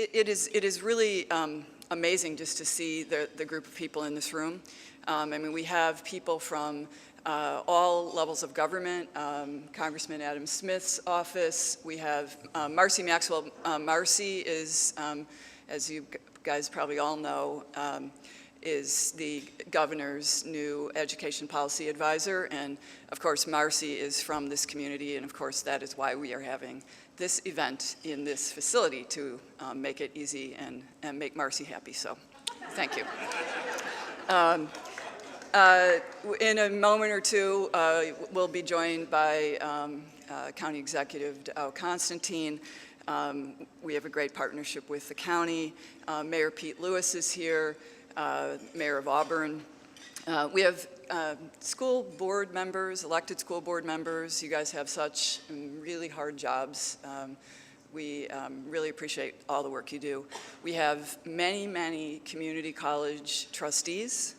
it is really amazing just to see the group of people in this room. I mean, we have people from all levels of government, Congressman Adam Smith's office. We have Marcy Maxwell. Marcy is, as you guys probably all know, is the governor's new education policy advisor. And of course, Marcy is from this community, and of course, that is why we are having this event in this facility to make it easy and make Marcy happy. So thank you. In a moment or two, we'll be joined by County Executive Dow Constantine. We have a great partnership with the county. Mayor Pete Lewis is here, Mayor of Auburn. We have school board members, elected school board members. You guys have such really hard jobs. We really appreciate all the work you do. We have many, many community college trustees,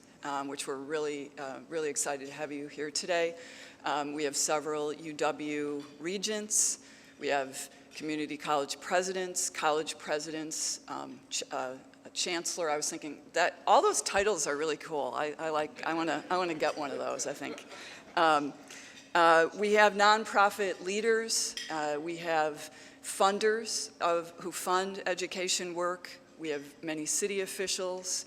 which we're really excited to have you here today. We have several UW regents. We have community college presidents, a chancellor. I was thinking that all those titles are really cool. I want to get one of those, I think. We have nonprofit leaders. We have funders who fund education work. We have many city officials.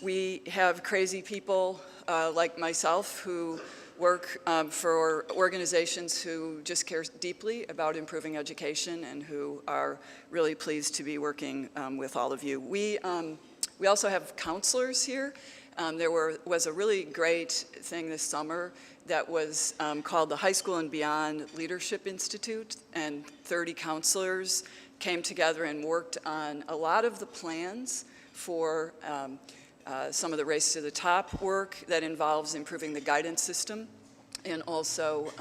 We have crazy people like myself who work for organizations who just care deeply about improving education and who are really pleased to be working with all of you. We also have counselors here. There was a really great thing this summer that was called the High School and Beyond Leadership Institute, and 30 counselors came together and worked on a lot of the plans for some of the Race to the Top work that involves improving the guidance system, and also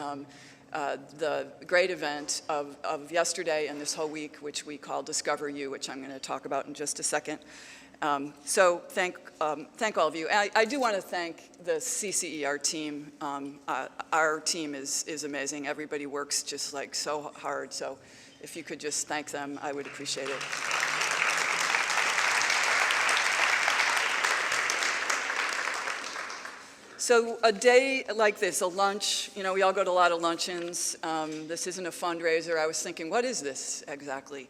the great event of yesterday and this whole week, which we call Discover You, which I'm going to talk about in just a second. So thank all of you. I do want to thank the CCER team. Our team is amazing. Everybody works just like so hard. So if you could just thank them, I would appreciate it. So a day like this, a lunch, you know, we all go to a lot of luncheons. This isn't a fundraiser. I was thinking, what is this exactly?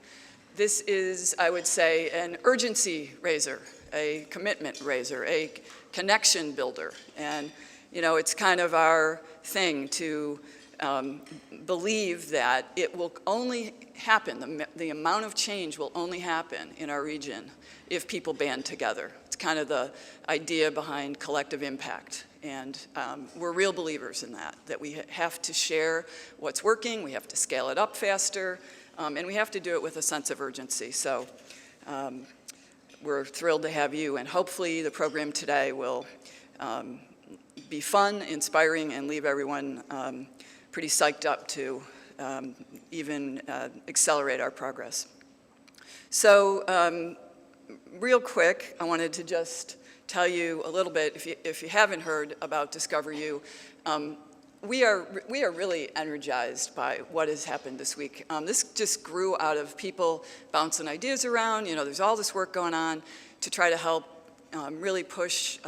This is, I would say, an urgency raiser, a commitment raiser, a connection builder. And, you know, it's kind of our thing to believe that it will only happen, the amount of change will only happen in our region if people band together. It's kind of the idea behind collective impact. And we're real believers in that we have to share what's working, we have to scale it up faster, and we have to do it with a sense of urgency. So we're thrilled to have you, and hopefully the program today will be fun, inspiring, and leave everyone pretty psyched up to even accelerate our progress. So real quick, I wanted to just tell you a little bit, if you haven't heard about Discover You, we are really energized by what has happened this week. This just grew out of people bouncing ideas around. You know, there's all this work going on to try to help really push,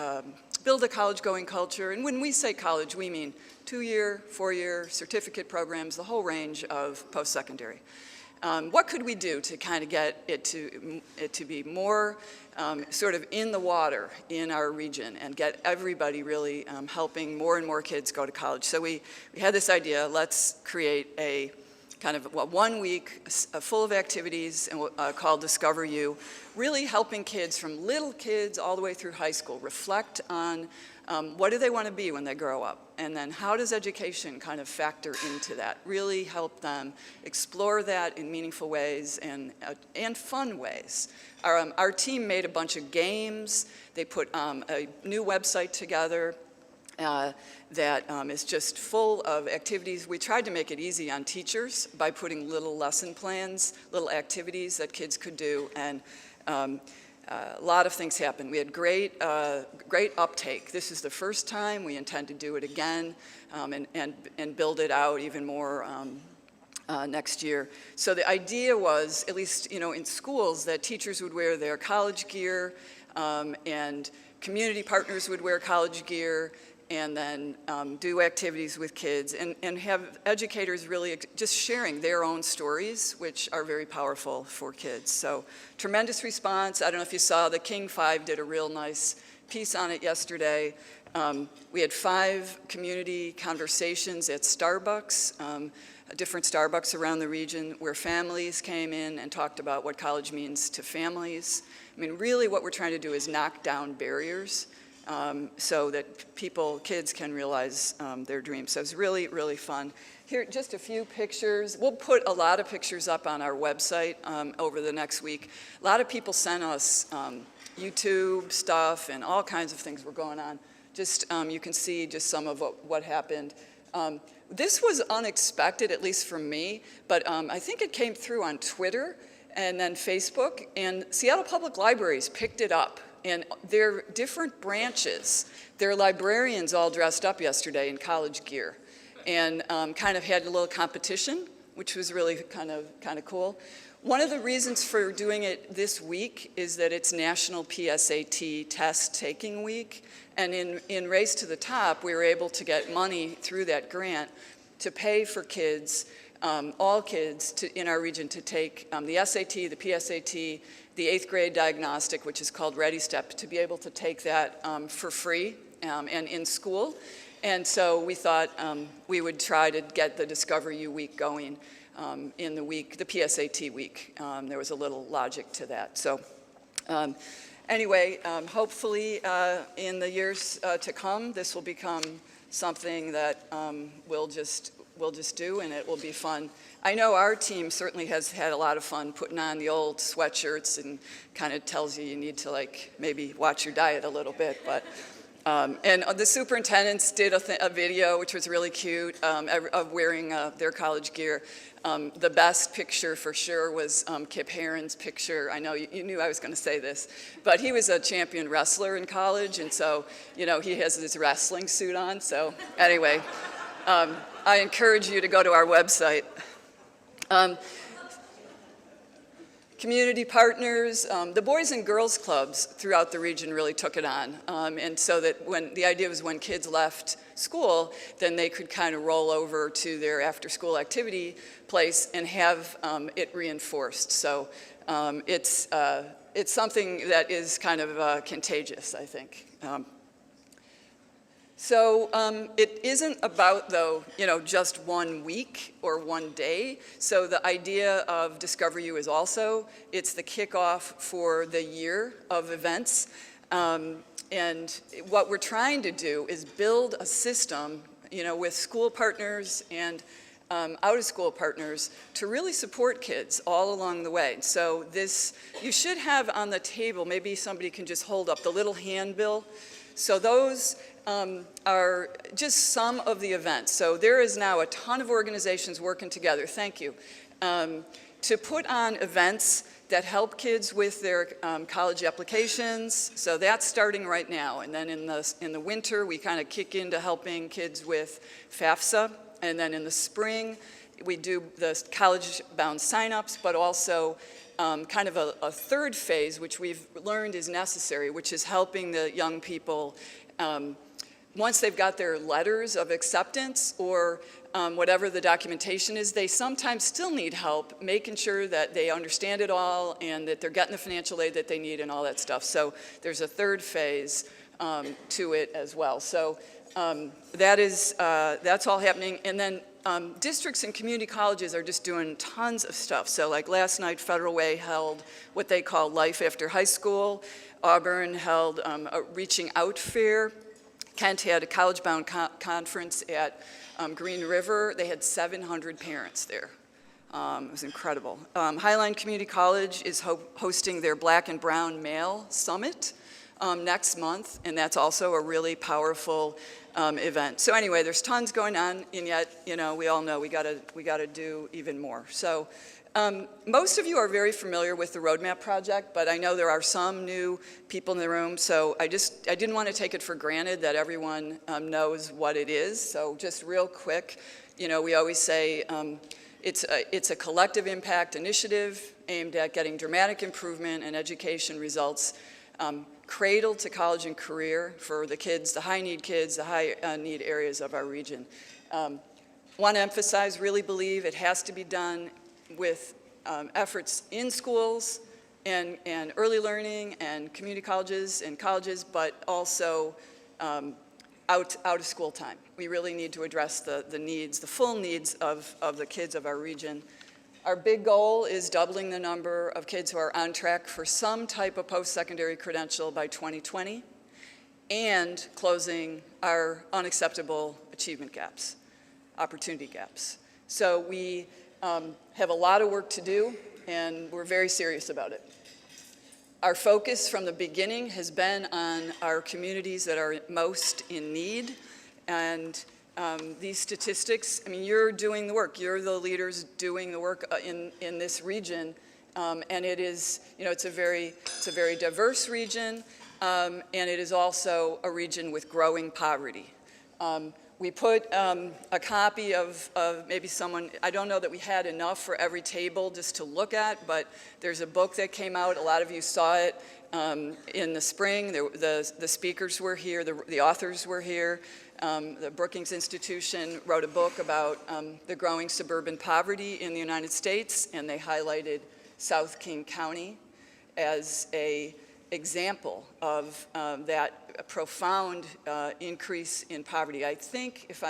build a college-going culture. And when we say college, we mean 2-year, 4-year, certificate programs, the whole range of post-secondary. What could we do to kind of get it to be more sort of in the water in our region and get everybody really helping more and more kids go to college? So we had this idea, let's create a kind of 1 week full of activities called Discover You, really helping kids from little kids all the way through high school reflect on what do they want to be when they grow up? And then how does education kind of factor into that? Really help them explore that in meaningful ways and fun ways. Our team made a bunch of games. They put a new website together that is just full of activities. We tried to make it easy on teachers by putting little lesson plans, little activities that kids could do, and a lot of things happened. We had great uptake. This is the first time. We intend to do it again and build it out even more next year. So the idea was, at least in schools, that teachers would wear their college gear and community partners would wear college gear and then do activities with kids and have educators really just sharing their own stories, which are very powerful for kids. So tremendous response. I don't know if you saw, the King 5 did a real nice piece on it yesterday. We had 5 community conversations at Starbucks, different Starbucks around the region, where families came in and talked about what college means to families. I mean, really what we're trying to do is knock down barriers so that kids can realize their dreams. So it's really, really fun. Here, just a few pictures. We'll put a lot of pictures up on our website over the next week. A lot of people sent us YouTube stuff and all kinds of things were going on. Just, you can see just some of what happened. This was unexpected, at least for me, but I think it came through on Twitter and then Facebook, and Seattle Public Libraries picked it up. And their different branches, their librarians all dressed up yesterday in college gear and kind of had a little competition, which was really kind of cool. One of the reasons for doing it this week is that it's National PSAT Test Taking Week. And in Race to the Top, we were able to get money through that grant to pay for kids, all kids in our region to take the SAT, the PSAT, the 8th grade diagnostic, which is called Ready Step, to be able to take that for free and in school. And so we thought we would try to get the Discover You week going in the week, the PSAT week. There was a little logic to that. So anyway, hopefully in the years to come, this will become something that we'll just do, and it will be fun. I know our team certainly has had a lot of fun putting on the old sweatshirts and kind of tells you need to maybe watch your diet a little bit, but and the superintendents did a video, which was really cute, of wearing their college gear. The best picture for sure was Kip Herron's picture. I know you knew I was going to say this, but he was a champion wrestler in college, and so he has his wrestling suit on. So anyway, I encourage you to go to our website. Community partners, the Boys and Girls Clubs throughout the region really took it on. And so that the idea was when kids left school, then they could kind of roll over to their after-school activity place and have it reinforced. So it's something that is kind of contagious, I think. So it isn't about, though, just one week or one day. So the idea of Discover You is also, it's the kickoff for the year of events. And what we're trying to do is build a system, with school partners and out-of-school partners to really support kids all along the way. So you should have on the table, maybe somebody can just hold up the little handbill. So those are just some of the events. So there is now a ton of organizations working together, thank you, to put on events that help kids with their college applications. So that's starting right now. And then in the winter, we kind of kick into helping kids with FAFSA. And then in the spring, we do the college-bound signups, but also kind of a third phase, which we've learned is necessary, which is helping the young people once they've got their letters of acceptance or whatever the documentation is, they sometimes still need help making sure that they understand it all and that they're getting the financial aid that they need and all that stuff. So there's a third phase to it as well. So that's all happening. And then districts and community colleges are just doing tons of stuff. So like last night, Federal Way held what they call Life After High School. Auburn held a Reaching Out Fair. Kent had a college-bound conference at Green River. They had 700 parents there. It was incredible. Highline Community College is hosting their Black and Brown Male Summit next month, and that's also a really powerful event. So anyway, there's tons going on, and yet, we all know we gotta do even more. So most of you are very familiar with the Roadmap Project, but I know there are some new people in the room, so I didn't want to take it for granted that everyone knows what it is. So just real quick, we always say, It's a collective impact initiative aimed at getting dramatic improvement in education results, cradle to college and career for the kids, the high-need kids, the high-need areas of our region. Want to emphasize, really believe it has to be done with efforts in schools and early learning and community colleges and colleges, but also out of school time. We really need to address the needs, the full needs of the kids of our region. Our big goal is doubling the number of kids who are on track for some type of post-secondary credential by 2020 and closing our unacceptable achievement gaps, opportunity gaps. So we have a lot of work to do, and we're very serious about it. Our focus from the beginning has been on our communities that are most in need, and these statistics, I mean, you're doing the work. You're the leaders doing the work in this region, and it is, you know, it's a very diverse region, and it is also a region with growing poverty. We put a copy of maybe someone, I don't know that we had enough for every table just to look at, but there's a book that came out. A lot of you saw it in the spring. The speakers were here, the authors were here. The Brookings Institution wrote a book about the growing suburban poverty in the United States, and they highlighted South King County as an example of that profound increase in poverty. I think, if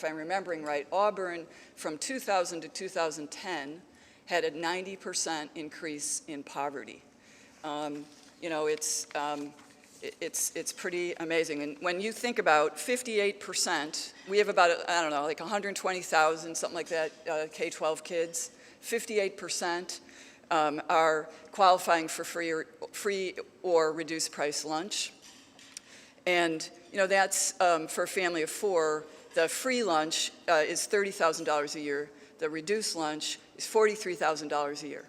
I'm remembering right, Auburn from 2000 to 2010 had a 90% increase in poverty. You know, it's pretty amazing. And when you think about 58%, we have about, I don't know, like 120,000, something like that, K-12 kids. 58% are qualifying for free or reduced price lunch. And, you know, that's for a family of 4. The free lunch is $30,000 a year. The reduced lunch is $43,000 a year.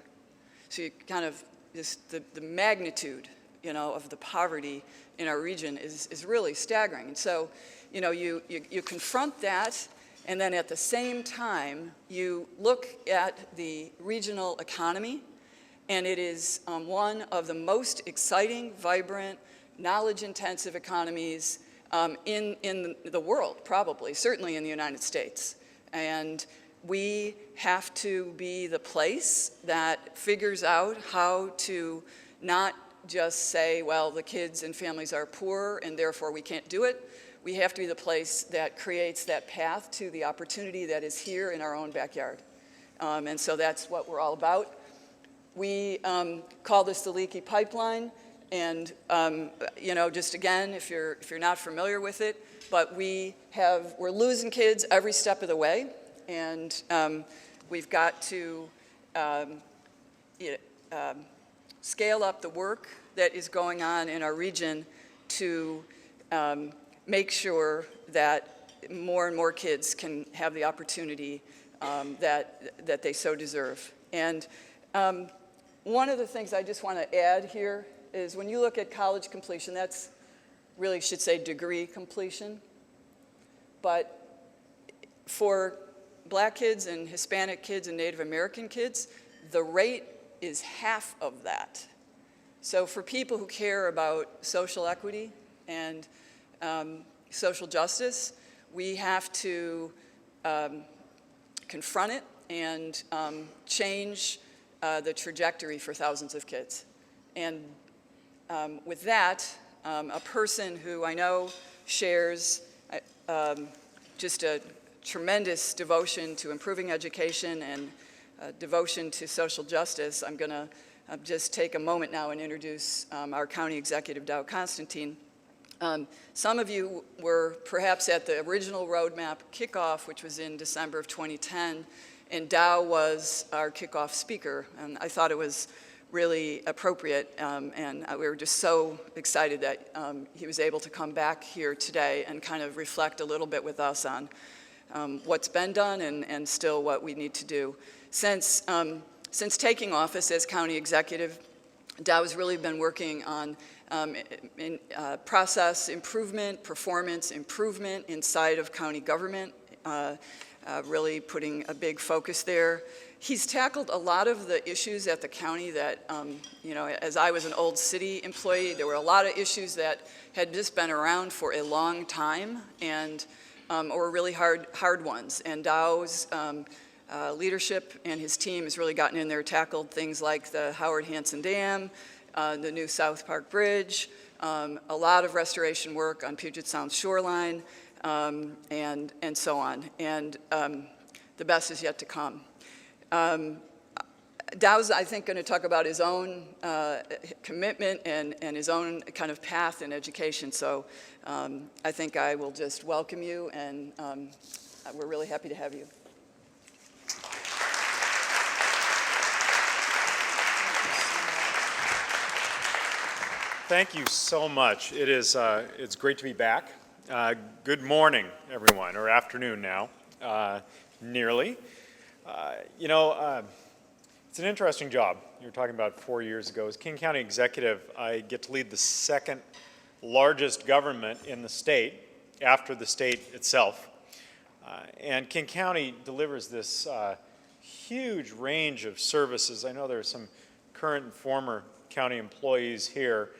So you kind of, just the magnitude, you know, of the poverty in our region is really staggering. And so, you know, you confront that, and then at the same time, you look at the regional economy, and it is one of the most exciting, vibrant, knowledge-intensive economies in the world, probably, certainly in the United States. And we have to be the place that figures out how to not just say, well, the kids and families are poor and therefore we can't do it. We have to be the place that creates that path to the opportunity that is here in our own backyard. And so that's what we're all about. We call this the leaky pipeline. And you know, just again, if you're not familiar with it, but we're losing kids every step of the way, and we've got to scale up the work that is going on in our region to make sure that more and more kids can have the opportunity that they so deserve. And one of the things I just want to add here is when you look at college completion, that's really should say degree completion. But for Black kids and Hispanic kids and Native American kids, the rate is half of that. So for people who care about social equity and social justice, we have to confront it and change the trajectory for thousands of kids. And with that, a person who I know shares just a tremendous devotion to improving education and devotion to social justice, I'm going to just take a moment now and introduce our County Executive Dow Constantine. Some of you were perhaps at the original roadmap kickoff, which was in December of 2010, and Dow was our kickoff speaker, and I thought it was really appropriate, and we were just so excited that he was able to come back here today and kind of reflect a little bit with us on what's been done and still what we need to do. Since taking office as county executive, Dow has really been working on process improvement, performance improvement inside of county government. really putting a big focus there. He's tackled a lot of the issues at the county that, you know, as I was an old city employee, there were a lot of issues that had just been around for a long time and or really hard ones. And Dow's leadership and his team has really gotten in there, tackled things like the Howard Hanson Dam, the new South Park Bridge, a lot of restoration work on Puget Sound shoreline, and so on. And the best is yet to come. Dow's, I think, going to talk about his own commitment and his own kind of path in education. So I think I will just welcome you, and we're really happy to have you. Thank you so much. It's great to be back. Good morning, everyone, or afternoon now, nearly. You know, it's an interesting job. You were talking about 4 years ago. As King County Executive, I get to lead the second largest government in the state after the state itself. And King County delivers this huge range of services. I know there are some current and former county employees here.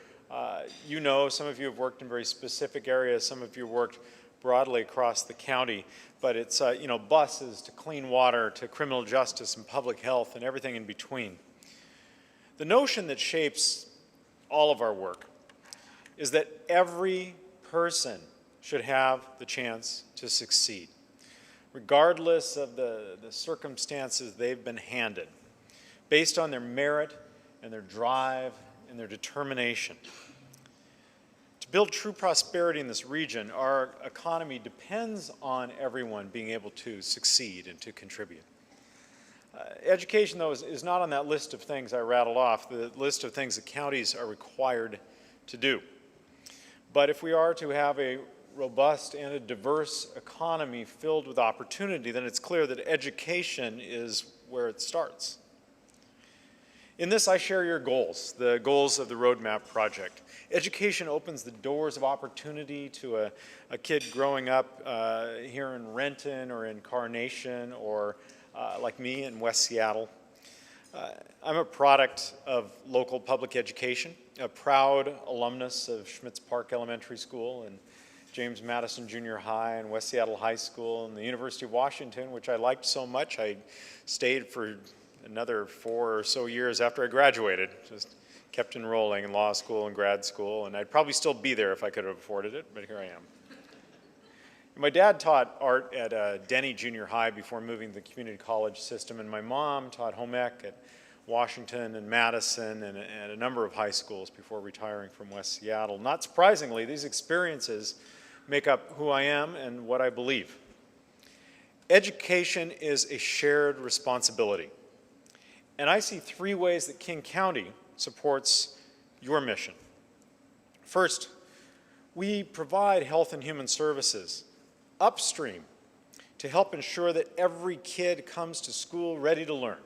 You know, some of you have worked in very specific areas, some of you worked broadly across the county, but it's, you know, buses to clean water to criminal justice and public health and everything in between. The notion that shapes all of our work is that every person should have the chance to succeed, regardless of the circumstances they've been handed, based on their merit and their drive and their determination. To build true prosperity in this region, our economy depends on everyone being able to succeed and to contribute. Education, though, is not on that list of things I rattled off, the list of things that counties are required to do. But if we are to have a robust and a diverse economy filled with opportunity, then it's clear that education is where it starts. In this, I share your goals, the goals of the Roadmap Project. Education opens the doors of opportunity to a kid growing up here in Renton or in Carnation or like me in West Seattle. I'm a product of local public education, a proud alumnus of Schmitz Park Elementary School and James Madison Junior High and West Seattle High School and the University of Washington, which I liked so much I stayed for another 4 or so years after I graduated. Just kept enrolling in law school and grad school, and I'd probably still be there if I could have afforded it, but here I am. My dad taught art at Denny Junior High before moving to the community college system, and my mom taught home ec at Washington and Madison and a number of high schools before retiring from West Seattle. Not surprisingly, these experiences make up who I am and what I believe. Education is a shared responsibility. And I see 3 ways that King County supports your mission. First, we provide health and human services upstream to help ensure that every kid comes to school ready to learn.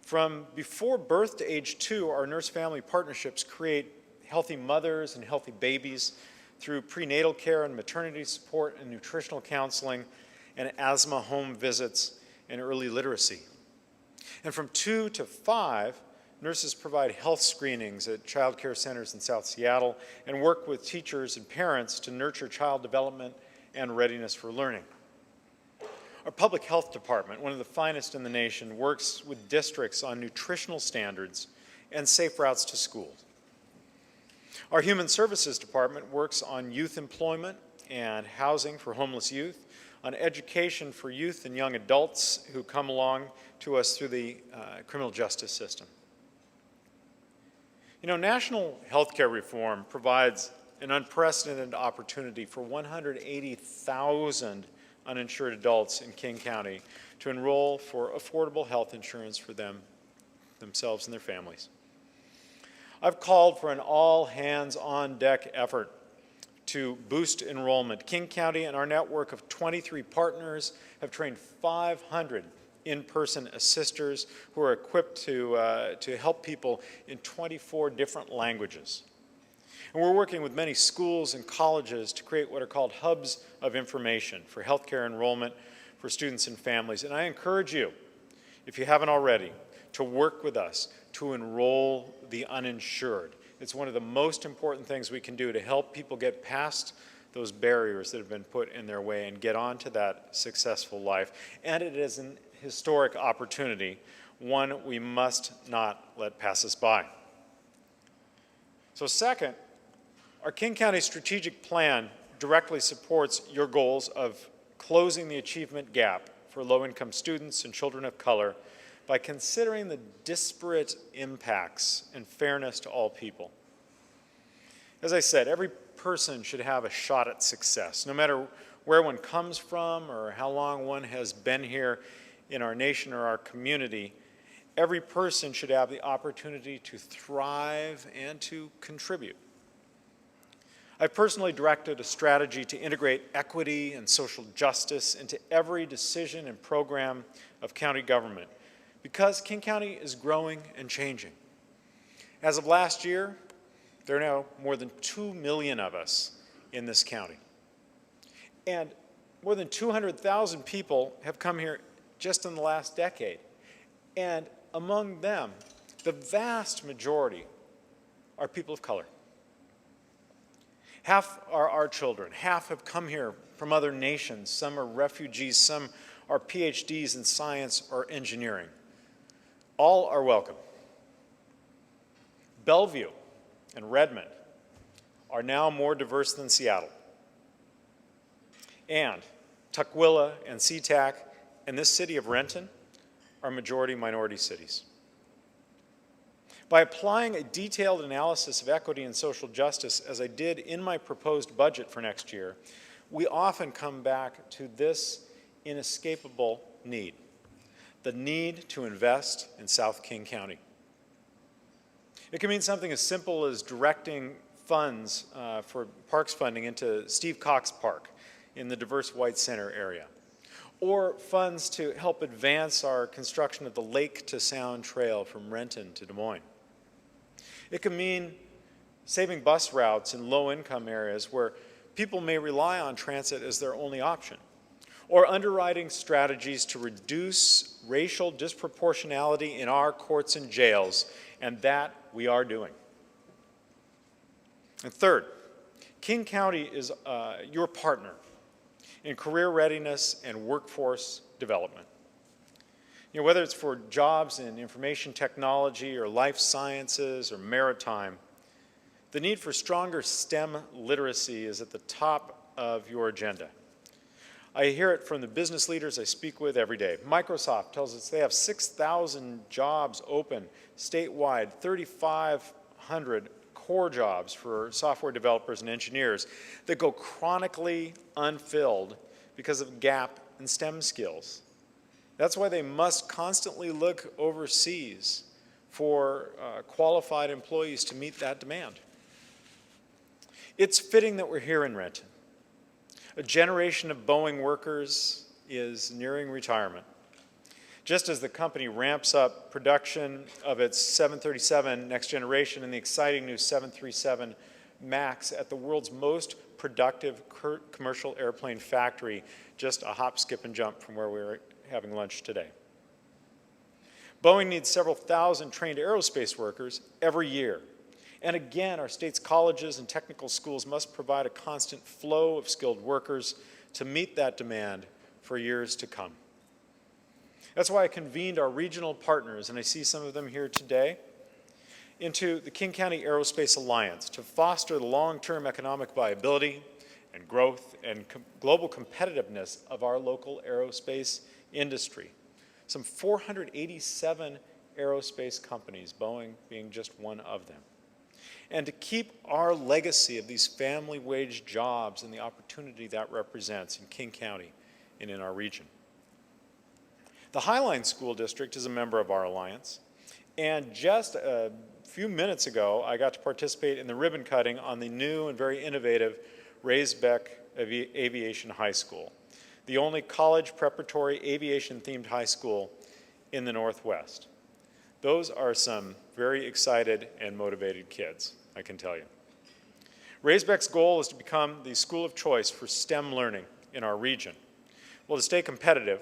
From before birth to age 2, our nurse-family partnerships create healthy mothers and healthy babies through prenatal care and maternity support and nutritional counseling and asthma home visits and early literacy. And from 2 to 5, nurses provide health screenings at child care centers in South Seattle and work with teachers and parents to nurture child development and readiness for learning. Our public health department, one of the finest in the nation, works with districts on nutritional standards and safe routes to school. Our human services department works on youth employment and housing for homeless youth, on education for youth and young adults who come along to us through the criminal justice system. You know, national healthcare reform provides an unprecedented opportunity for 180,000 uninsured adults in King County to enroll for affordable health insurance for themselves and their families. I've called for an all-hands-on-deck effort to boost enrollment. King County and our network of 23 partners have trained 500 in-person assisters who are equipped to help people in 24 different languages. And we're working with many schools and colleges to create what are called hubs of information for healthcare enrollment, for students and families. And I encourage you, if you haven't already, to work with us to enroll the uninsured. It's one of the most important things we can do to help people get past those barriers that have been put in their way and get on to that successful life. And it is an historic opportunity, one we must not let pass us by. So second, our King County strategic plan directly supports your goals of closing the achievement gap for low-income students and children of color by considering the disparate impacts and fairness to all people. As I said, every person should have a shot at success, no matter where one comes from or how long one has been here in our nation or our community. Every person should have the opportunity to thrive and to contribute. I've personally directed a strategy to integrate equity and social justice into every decision and program of county government because King County is growing and changing. As of last year, there are now more than 2 million of us in this county. And more than 200,000 people have come here just in the last decade. And among them, the vast majority are people of color. Half are our children. Half have come here from other nations. Some are refugees. Some are PhDs in science or engineering. All are welcome. Bellevue and Redmond are now more diverse than Seattle. And Tukwila and SeaTac and this city of Renton are majority minority cities. By applying a detailed analysis of equity and social justice, as I did in my proposed budget for next year, we often come back to this inescapable need, the need to invest in South King County. It can mean something as simple as directing funds for parks funding into Steve Cox Park in the diverse White Center area, or funds to help advance our construction of the Lake to Sound Trail from Renton to Des Moines. It can mean saving bus routes in low-income areas where people may rely on transit as their only option, or underwriting strategies to reduce racial disproportionality in our courts and jails, and that we are doing. And third, King County is your partner in career readiness and workforce development. You know, whether it's for jobs in information technology or life sciences or maritime, the need for stronger STEM literacy is at the top of your agenda. I hear it from the business leaders I speak with every day. Microsoft tells us they have 6,000 jobs open statewide, 3,500 core jobs for software developers and engineers that go chronically unfilled because of a gap in STEM skills. That's why they must constantly look overseas for qualified employees to meet that demand. It's fitting that we're here in Renton. A generation of Boeing workers is nearing retirement. Just as the company ramps up production of its 737 next generation and the exciting new 737 MAX at the world's most productive commercial airplane factory, just a hop, skip, and jump from where we were having lunch today. Boeing needs several thousand trained aerospace workers every year. And again, our state's colleges and technical schools must provide a constant flow of skilled workers to meet that demand for years to come. That's why I convened our regional partners, and I see some of them here today, into the King County Aerospace Alliance to foster the long-term economic viability and growth and global competitiveness of our local aerospace industry. Some 487 aerospace companies, Boeing being just one of them. And to keep our legacy of these family wage jobs and the opportunity that represents in King County and in our region. The Highline School District is a member of our alliance, and just a few minutes ago, I got to participate in the ribbon cutting on the new and very innovative Raisbeck Aviation High School, the only college preparatory aviation-themed high school in the Northwest. Those are some very excited and motivated kids, I can tell you. Raisbeck's goal is to become the school of choice for STEM learning in our region, Well, to stay competitive,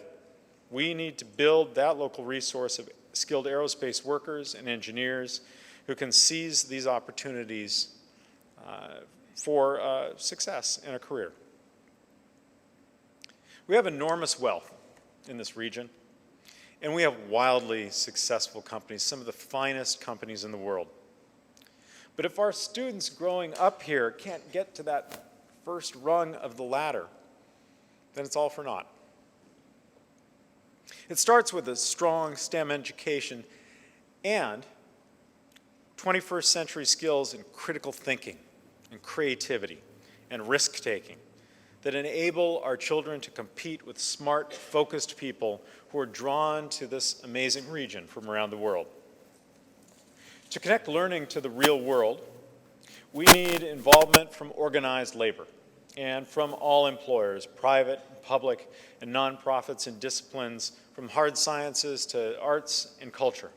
we need to build that local resource of skilled aerospace workers and engineers who can seize these opportunities for success in a career. We have enormous wealth in this region, and we have wildly successful companies, some of the finest companies in the world. But if our students growing up here can't get to that first rung of the ladder, then it's all for naught. It starts with a strong STEM education and 21st century skills in critical thinking and creativity and risk-taking that enable our children to compete with smart, focused people who are drawn to this amazing region from around the world. To connect learning to the real world, we need involvement from organized labor and from all employers, private, public, and nonprofits and disciplines, from hard sciences to arts and culture.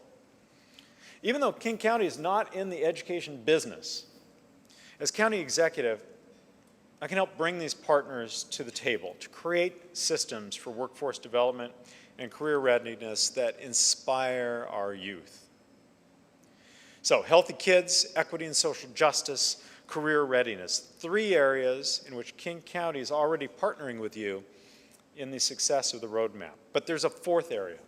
Even though King County is not in the education business, as county executive, I can help bring these partners to the table to create systems for workforce development and career readiness that inspire our youth. So, healthy kids, equity and social justice, career readiness, 3 areas in which King County is already partnering with you in the success of the roadmap. But there's a fourth area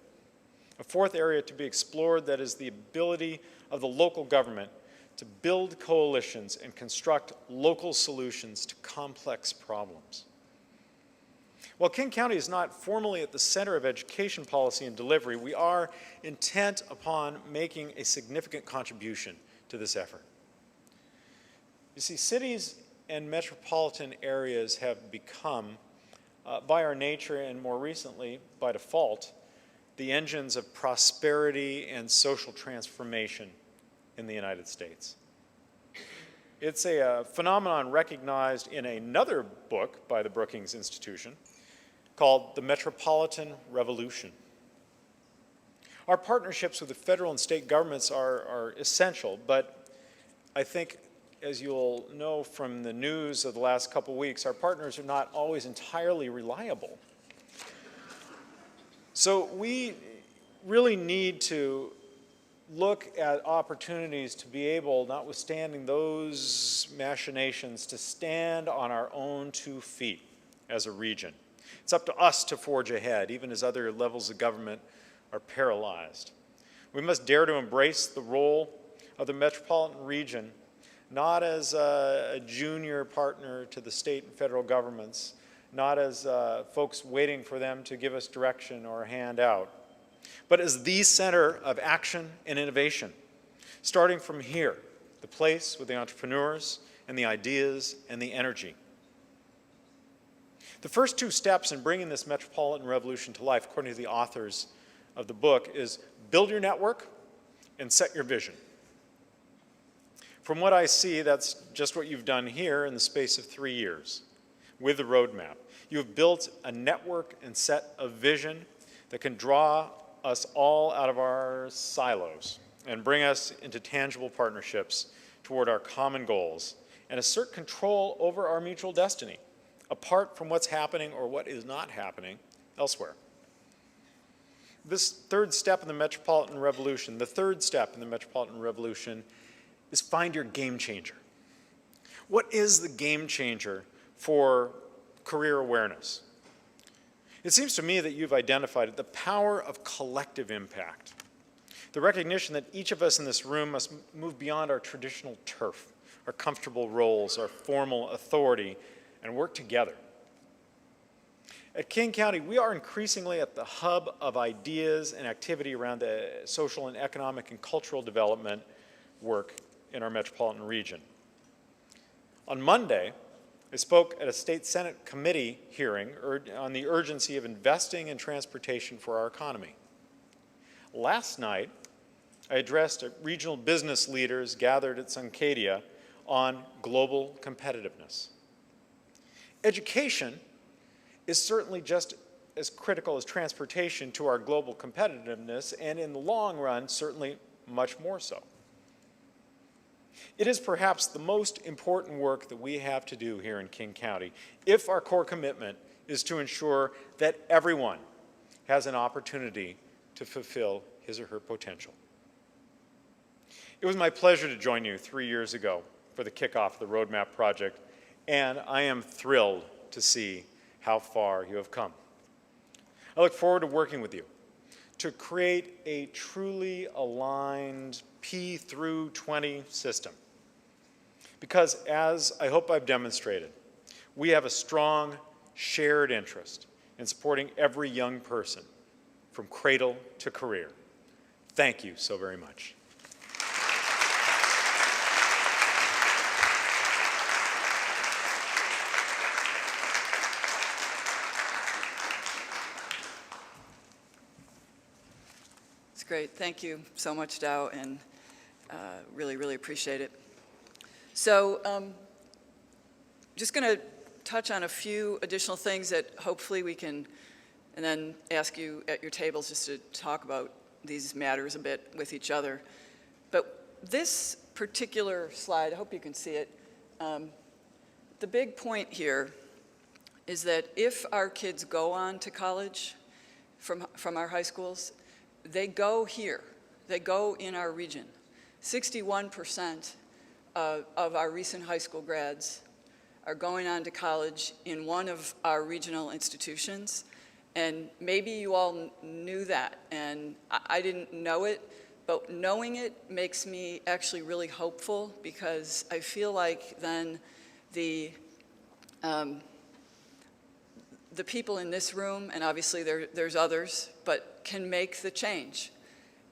to be explored, that is the ability of the local government to build coalitions and construct local solutions to complex problems. While King County is not formally at the center of education policy and delivery, we are intent upon making a significant contribution to this effort. You see, cities and metropolitan areas have become, by our nature and more recently by default, the engines of prosperity and social transformation in the United States. It's a phenomenon recognized in another book by the Brookings Institution called The Metropolitan Revolution. Our partnerships with the federal and state governments are essential, but I think, as you'll know from the news of the last couple weeks, our partners are not always entirely reliable. So we really need to look at opportunities to be able, notwithstanding those machinations, to stand on our own 2 feet as a region. It's up to us to forge ahead, even as other levels of government are paralyzed. We must dare to embrace the role of the metropolitan region, not as a junior partner to the state and federal governments, not as folks waiting for them to give us direction or a handout, but as the center of action and innovation, starting from here, the place with the entrepreneurs and the ideas and the energy. The first 2 steps in bringing this metropolitan revolution to life, according to the authors of the book, is build your network and set your vision. From what I see, that's just what you've done here in the space of 3 years with the roadmap. You've built a network and set a vision that can draw us all out of our silos and bring us into tangible partnerships toward our common goals and assert control over our mutual destiny, apart from what's happening or what is not happening elsewhere. This 3rd step in the metropolitan revolution, is find your game changer. What is the game changer for career awareness? It seems to me that you've identified it, the power of collective impact. The recognition that each of us in this room must move beyond our traditional turf, our comfortable roles, our formal authority, and work together. At King County, we are increasingly at the hub of ideas and activity around the social and economic and cultural development work in our metropolitan region. On Monday, I spoke at a state Senate committee hearing on the urgency of investing in transportation for our economy. Last night, I addressed regional business leaders gathered at Suncadia on global competitiveness. Education is certainly just as critical as transportation to our global competitiveness, and in the long run, certainly much more so. It is perhaps the most important work that we have to do here in King County if our core commitment is to ensure that everyone has an opportunity to fulfill his or her potential. It was my pleasure to join you 3 years ago for the kickoff of the Roadmap project, and I am thrilled to see how far you have come. I look forward to working with you to create a truly aligned P through 20 system. Because as I hope I've demonstrated, we have a strong shared interest in supporting every young person from cradle to career. Thank you so very much. It's great. Thank you so much, Dow, and really, really appreciate it. So just going to touch on a few additional things that hopefully we can, and then ask you at your tables just to talk about these matters a bit with each other. But this particular slide, I hope you can see it, the big point here is that if our kids go on to college from our high schools, they go here. They go in our region. 61% of our recent high school grads are going on to college in one of our regional institutions. And maybe you all knew that, and I didn't know it, but knowing it makes me actually really hopeful, because I feel like then the people in this room, and obviously there's others, but can make the change.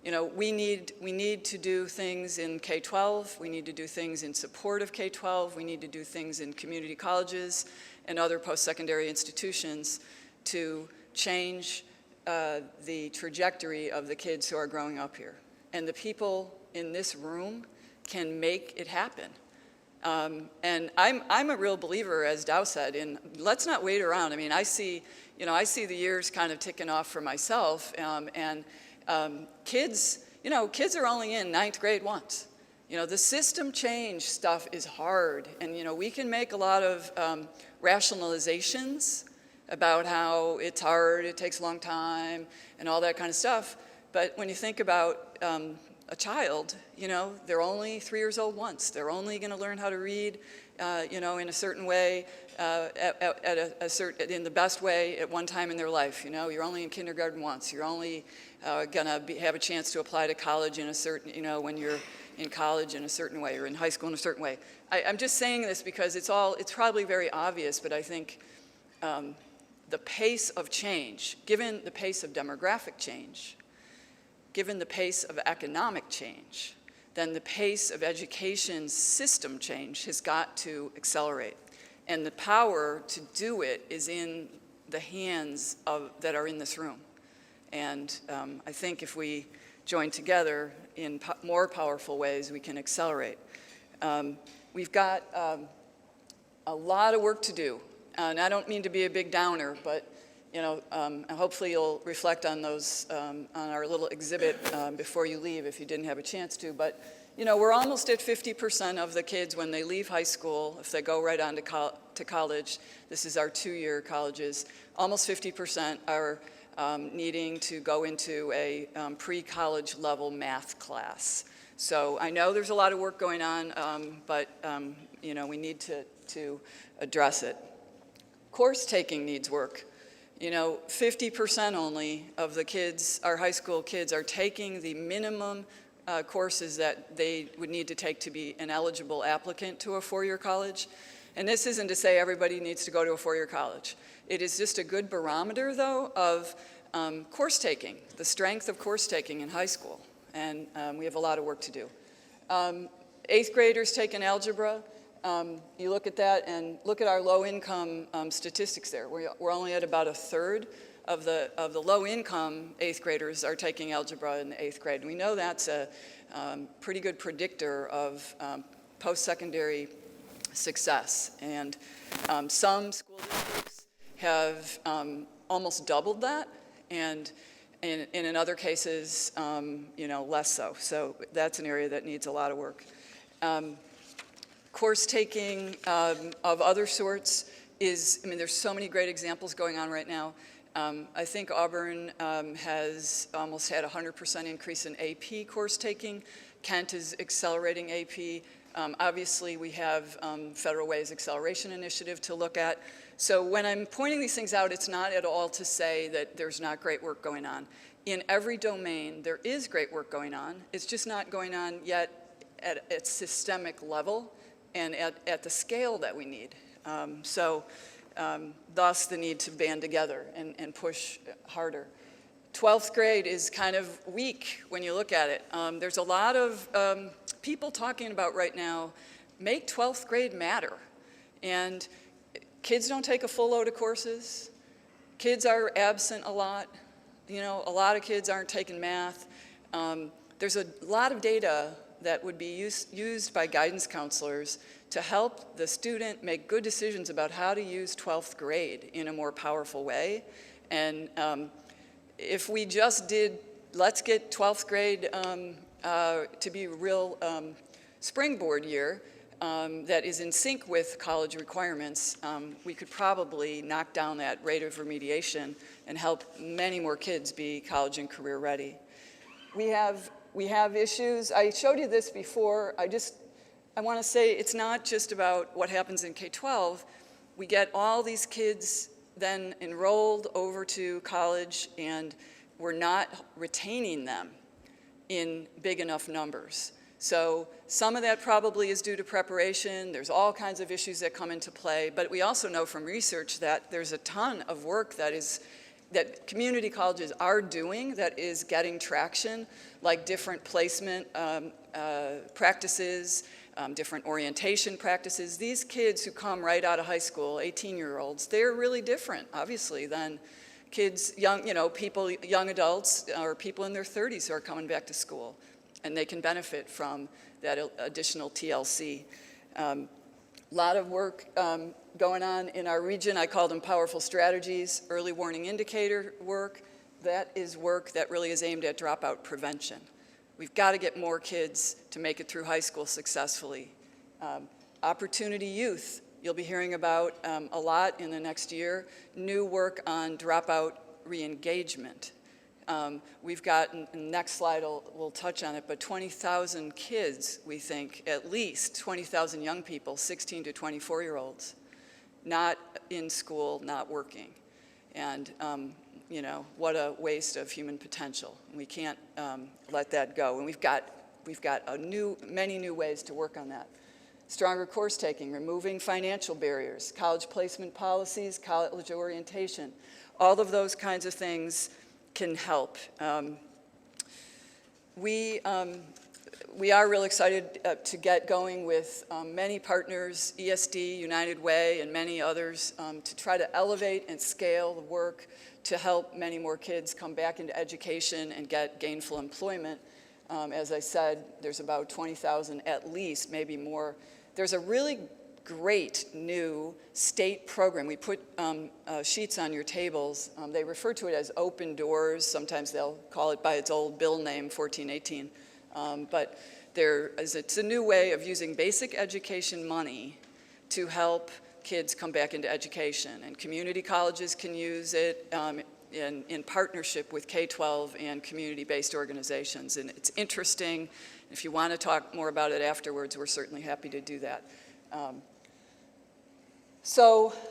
You know, we need to do things in K-12, we need to do things in support of K-12, we need to do things in community colleges and other post-secondary institutions to change the trajectory of the kids who are growing up here. And the people in this room can make it happen. And I'm a real believer, as Dow said, in let's not wait around. I mean, I see the years kind of ticking off for myself, and kids are only in 9th grade once. You know, the system change stuff is hard, and we can make a lot of rationalizations about how it's hard, it takes a long time, and all that kind of stuff. But when you think about a child, they're only 3 years old once. They're only going to learn how to read, in a certain way, in the best way at one time in their life. You're only in kindergarten once. You're only going to have a chance to apply to college in a certain, when you're in college in a certain way, or in high school in a certain way. I'm just saying this because it's probably very obvious, but I think the pace of change, given the pace of demographic change, given the pace of economic change, then the pace of education system change has got to accelerate. And the power to do it is in the hands that are in this room. And I think if we join together in more powerful ways, we can accelerate. We've got a lot of work to do. And I don't mean to be a big downer, but hopefully you'll reflect on those on our little exhibit before you leave if you didn't have a chance to. But we're almost at 50% of the kids when they leave high school, if they go right on to college. This is our 2-year colleges. Almost 50% are needing to go into a pre-college level math class. So I know there's a lot of work going on, but we need to address it. Course taking needs work. 50% only of the kids, our high school kids, are taking the minimum courses that they would need to take to be an eligible applicant to a 4-year college. And this isn't to say everybody needs to go to a 4-year college. It is just a good barometer, though, of course taking, the strength of course taking in high school. And we have a lot of work to do. 8th graders taking algebra. You look at that and look at our low-income statistics there. We're only at about 1/3 of the low-income 8th graders are taking algebra in the 8th grade. We know that's a pretty good predictor of post-secondary success. And some school districts have almost doubled that, and in other cases, less so. So that's an area that needs a lot of work. Course taking of other sorts is, I mean, there's so many great examples going on right now. I think Auburn has almost had a 100% increase in AP course taking. Kent is accelerating AP. Obviously, we have Federal Way's Acceleration Initiative to look at. So when I'm pointing these things out, it's not at all to say that there's not great work going on. In every domain, there is great work going on. It's just not going on yet at a systemic level and at the scale that we need. Thus the need to band together and push harder. 12th grade is kind of weak when you look at it. There's a lot of people talking about right now, make 12th grade matter. And kids don't take a full load of courses. Kids are absent a lot. You know, a lot of kids aren't taking math. There's a lot of data that would be used by guidance counselors to help the student make good decisions about how to use 12th grade in a more powerful way. And if we just did, let's get 12th grade to be a real springboard year that is in sync with college requirements, we could probably knock down that rate of remediation and help many more kids be college and career ready. We have issues. I showed you this before. I want to say it's not just about what happens in K-12. We get all these kids then enrolled over to college, and we're not retaining them in big enough numbers. So some of that probably is due to preparation. There's all kinds of issues that come into play, but we also know from research that there's a ton of work that community colleges are doing that is getting traction, like different placement practices, different orientation practices. These kids who come right out of high school, 18-year-olds, they're really different, obviously, than kids, young adults or people in their 30s who are coming back to school, and they can benefit from that additional TLC. A lot of work going on in our region. I call them powerful strategies, early warning indicator work. That is work that really is aimed at dropout prevention. We've got to get more kids to make it through high school successfully. Opportunity youth, you'll be hearing about a lot in the next year. New work on dropout re-engagement. We've got, in the next slide we'll touch on it, but 20,000 kids, we think, at least 20,000 young people, 16 to 24-year-olds, not in school, not working. And you know, what a waste of human potential. We can't let that go. And we've got many new ways to work on that. Stronger course taking, removing financial barriers, college placement policies, college orientation, all of those kinds of things can help. We are real excited to get going with many partners, ESD, United Way, and many others, to try to elevate and scale the work to help many more kids come back into education and get gainful employment. As I said, there's about 20,000 at least, maybe more. There's a really great new state program. We put sheets on your tables. They refer to it as open doors. Sometimes they'll call it by its old bill name, 1418. But it's a new way of using basic education money to help kids come back into education. And community colleges can use it in partnership with K-12 and community-based organizations. And it's interesting. If you want to talk more about it afterwards, we're certainly happy to do that.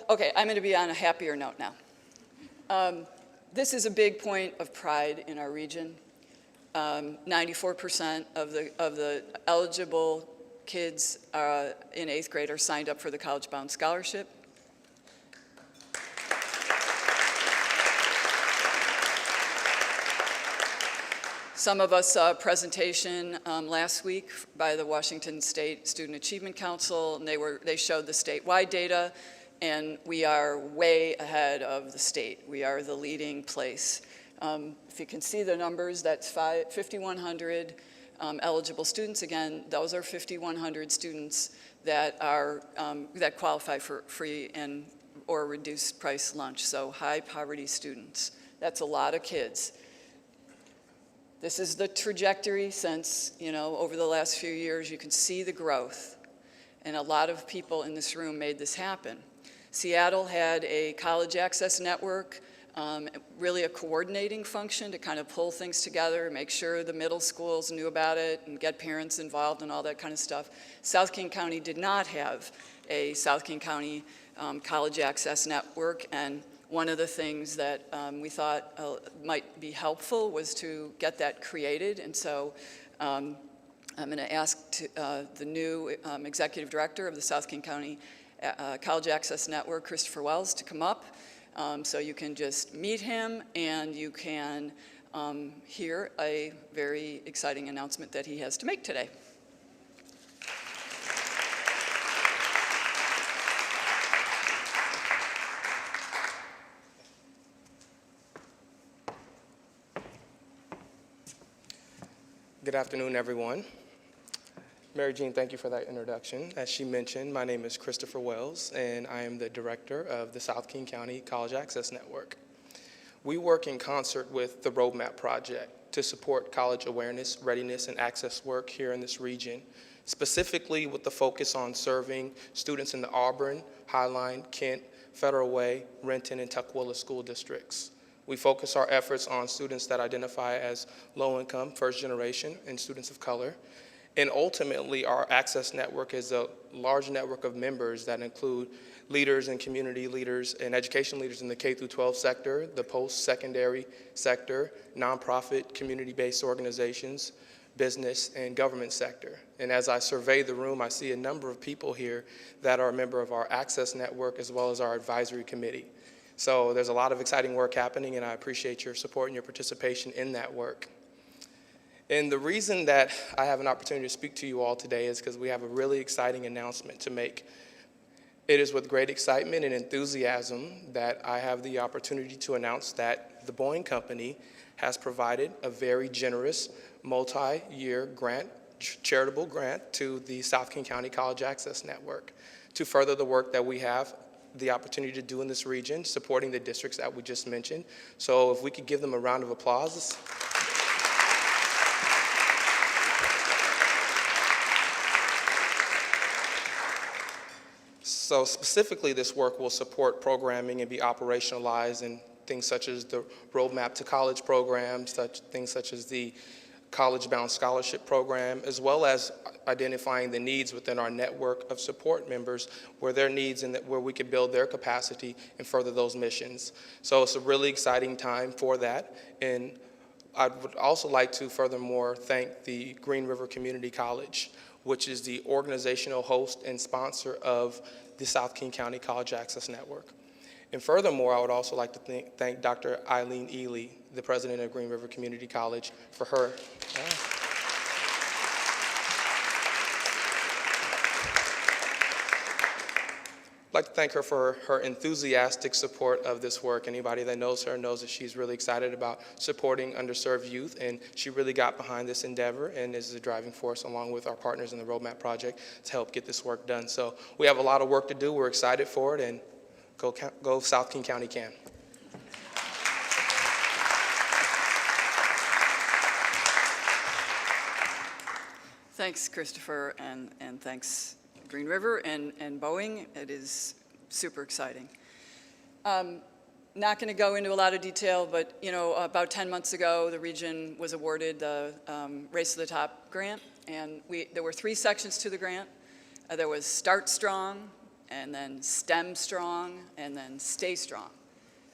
Okay, I'm going to be on a happier note now. This is a big point of pride in our region. 94% of the eligible kids in 8th grade are signed up for the College Bound Scholarship. Some of us saw a presentation last week by the Washington State Student Achievement Council, and they showed the statewide data, and we are way ahead of the state. We are the leading place. If you can see the numbers, that's 5,100 eligible students. Again, those are 5,100 students that qualify for free or reduced price lunch, so high poverty students. That's a lot of kids. This is the trajectory since, over the last few years. You can see the growth, and a lot of people in this room made this happen. Seattle had a college access network, really a coordinating function to kind of pull things together, make sure the middle schools knew about it and get parents involved and all that kind of stuff. South King County did not have a South King County college access network, and one of the things that we thought might be helpful was to get that created. And so I'm going to ask the new executive director of the South King County College Access Network, Christopher Wells, to come up. So you can just meet him and you can hear a very exciting announcement that he has to make today. Good afternoon, everyone. Mary Jean, thank you for that introduction. As she mentioned, my name is Christopher Wells, and I am the director of the South King County College Access Network. We work in concert with the Roadmap Project to support college awareness, readiness, and access work here in this region, specifically with the focus on serving students in the Auburn, Highline, Kent, Federal Way, Renton, and Tukwila school districts. We focus our efforts on students that identify as low-income, first generation, and students of color. And ultimately, our access network is a large network of members that include leaders and community leaders and education leaders in the K-12 sector, the post-secondary sector, nonprofit, community-based organizations, business, and government sector. And as I survey the room, I see a number of people here that are a member of our access network as well as our advisory committee. So there's a lot of exciting work happening, and I appreciate your support and your participation in that work. And the reason that I have an opportunity to speak to you all today is because we have a really exciting announcement to make. It is with great excitement and enthusiasm that I have the opportunity to announce that the Boeing Company has provided a very generous multi-year grant, charitable grant to the South King County College Access Network to further the work that we have the opportunity to do in this region, supporting the districts that we just mentioned. So if we could give them a round of applause. So specifically, this work will support programming and be operationalized in things such as the Roadmap to College program, things such as the College-Bound Scholarship program, as well as identifying the needs within our network of support members, where their needs and where we can build their capacity and further those missions. So it's a really exciting time for that. And I would also like to furthermore thank the Green River Community College, which is the organizational host and sponsor of the South King County College Access Network. And furthermore, I would also like to thank Dr. Eileen Ely, the president of Green River Community College, for her. I'd like to thank her for her enthusiastic support of this work. Anybody that knows her knows that she's really excited about supporting underserved youth, and she really got behind this endeavor and is the driving force along with our partners in the Roadmap Project to help get this work done. So we have a lot of work to do. We're excited for it, and go South King County can. Thanks, Christopher, and thanks, Green River and Boeing. It is super exciting. Not going to go into a lot of detail, but about 10 months ago, the region was awarded the Race to the Top grant, and there were 3 sections to the grant. There was Start Strong, and then STEM Strong, and then Stay Strong.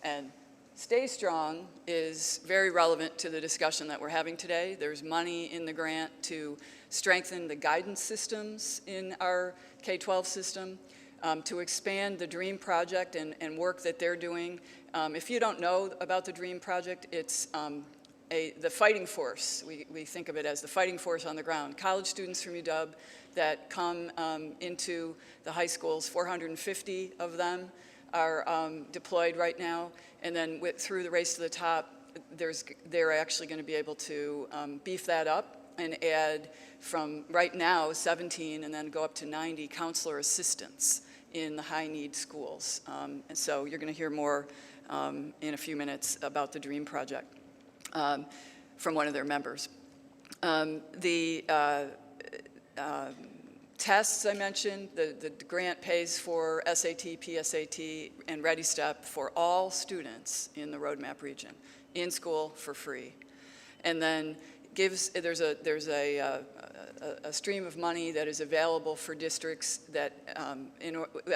And Stay Strong is very relevant to the discussion that we're having today. There's money in the grant to strengthen the guidance systems in our K-12 system, to expand the DREAM project and work that they're doing. If you don't know about the DREAM project, it's the fighting force. We think of it as the fighting force on the ground. College students from UW that come into the high schools, 450 of them are deployed right now. And then through the Race to the Top, they're actually going to be able to beef that up and add from right now 17 and then go up to 90 counselor assistants in the high need schools. And so you're going to hear more in a few minutes about the DREAM project from one of their members. The Tests I mentioned, the grant pays for SAT, PSAT, and Ready Step for all students in the roadmap region, in school for free. And then there's a stream of money that is available for districts that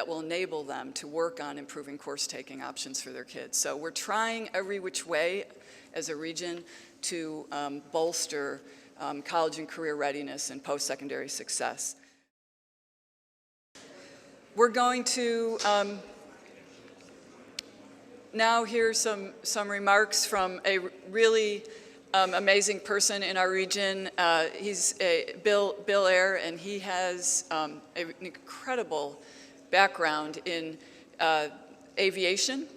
will enable them to work on improving course-taking options for their kids. So we're trying every which way as a region to bolster college and career readiness and post-secondary success. We're going to now hear some remarks from a really amazing person in our region. He's Bill Ayer, and he has an incredible background in aviation.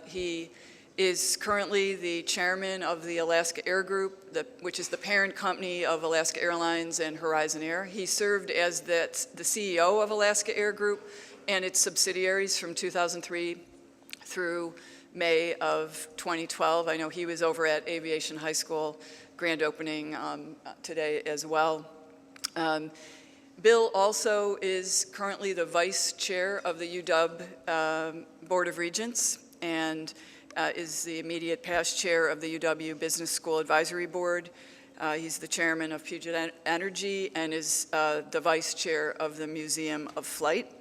He is currently the chairman of the Alaska Air Group, which is the parent company of Alaska Airlines and Horizon Air. He served as the CEO of Alaska Air Group and its subsidiaries from 2003 through May of 2012. I know he was over at Aviation High School, grand opening today as well. Bill also is currently the vice chair of the UW Board of Regents and is the immediate past chair of the UW Business School Advisory Board. He's the chairman of Puget Energy and is the vice chair of the Museum of Flight.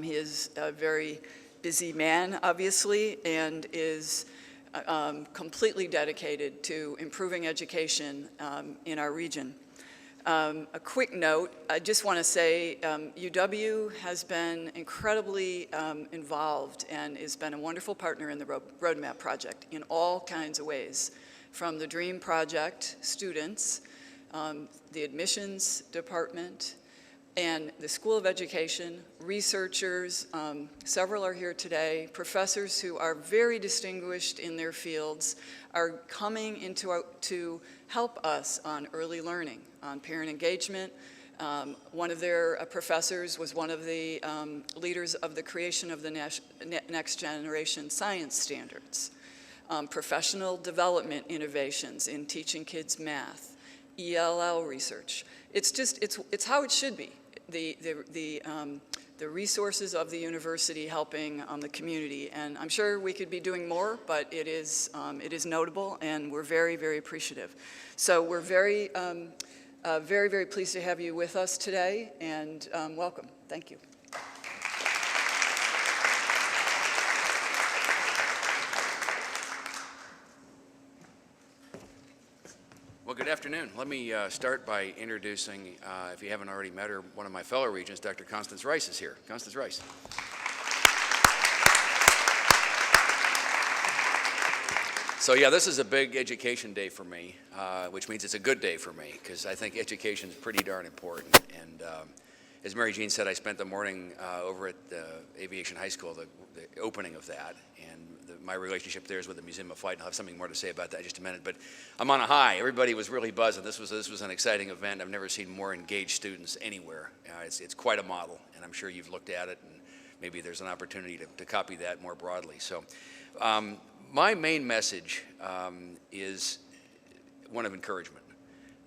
He is a very busy man, obviously, and is completely dedicated to improving education in our region. A quick note, I just want to say UW has been incredibly involved and has been a wonderful partner in the Roadmap Project in all kinds of ways, from the DREAM Project students, the admissions department, and the School of Education, researchers, several are here today, professors who are very distinguished in their fields are coming to help us on early learning, on parent engagement. One of their professors was one of the leaders of the creation of the next generation science standards, professional development innovations in teaching kids math, ELL research. It's how it should be. The resources of the university helping the community, and I'm sure we could be doing more, but it is notable, and we're very, very appreciative. So we're very, very pleased to have you with us today, and welcome. Thank you. Well, good afternoon. Let me start by introducing, if you haven't already met her, one of my fellow regents, Dr. Constance Rice is here. Constance Rice. So yeah, this is a big education day for me, which means it's a good day for me, because I think education is pretty darn important. And as Mary Jean said, I spent the morning over at Aviation High School, the opening of that, and my relationship there is with the Museum of Flight, and I'll have something more to say about that in just a minute. But I'm on a high. Everybody was really buzzing. This was an exciting event. I've never seen more engaged students anywhere. It's quite a model, and I'm sure you've looked at it, and maybe there's an opportunity to copy that more broadly. So my main message is one of encouragement.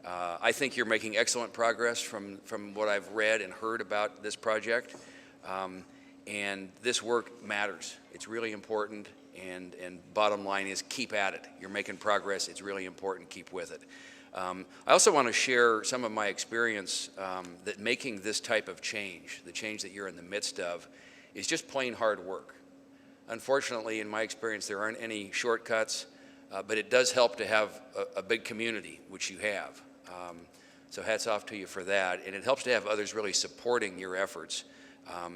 I think you're making excellent progress from what I've read and heard about this project, and this work matters. It's really important, and bottom line is keep at it. You're making progress. It's really important. Keep with it. I also want to share some of my experience that making this type of change, the change that you're in the midst of, is just plain hard work. Unfortunately, in my experience, there aren't any shortcuts, but it does help to have a big community, which you have. So hats off to you for that. And it helps to have others really supporting your efforts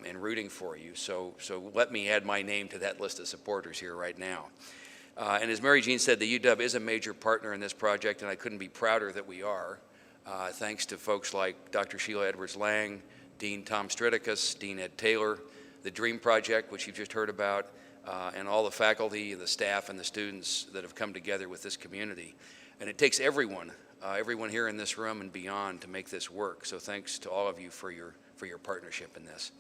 and rooting for you. So let me add my name to that list of supporters here right now. And as Mary Jean said, the UW is a major partner in this project, and I couldn't be prouder that we are, thanks to folks like Dr. Sheila Edwards-Lang, Dean Tom Stridicus, Dean Ed Taylor, the DREAM Project, which you've just heard about, and all the faculty, the staff, and the students that have come together with this community. And it takes everyone here in this room and beyond to make this work. So thanks to all of you for your partnership in this.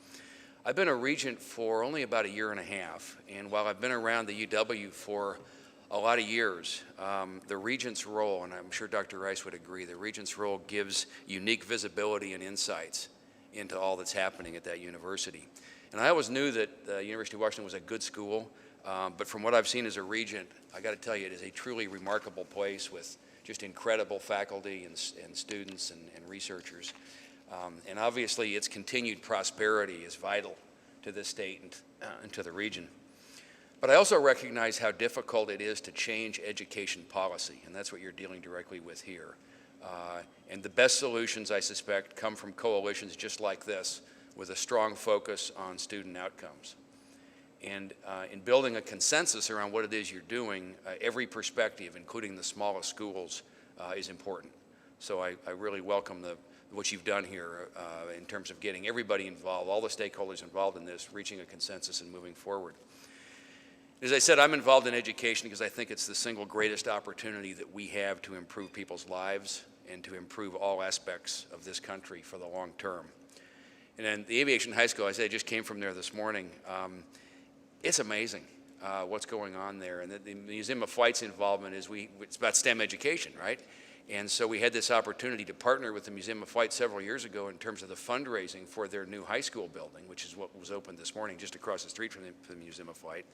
I've been a regent for only about a year and a half, and while I've been around the UW for a lot of years, the regent's role, and I'm sure Dr. Rice would agree, the regent's role gives unique visibility and insights into all that's happening at that university. And I always knew that the University of Washington was a good school, but from what I've seen as a regent, I got to tell you, it is a truly remarkable place with just incredible faculty and students and researchers. And obviously, its continued prosperity is vital to this state and to the region. But I also recognize how difficult it is to change education policy, and that's what you're dealing directly with here. And the best solutions, I suspect, come from coalitions just like this, with a strong focus on student outcomes. And in building a consensus around what it is you're doing, every perspective, including the smallest schools, is important. So I really welcome what you've done here in terms of getting everybody involved, all the stakeholders involved in this, reaching a consensus and moving forward. As I said, I'm involved in education because I think it's the single greatest opportunity that we have to improve people's lives and to improve all aspects of this country for the long term. And then the Aviation High School, I just came from there this morning. It's amazing what's going on there. And the Museum of Flight's involvement it's about STEM education, right? And so we had this opportunity to partner with the Museum of Flight several years ago in terms of the fundraising for their new high school building, which is what was opened this morning just across the street from the Museum of Flight.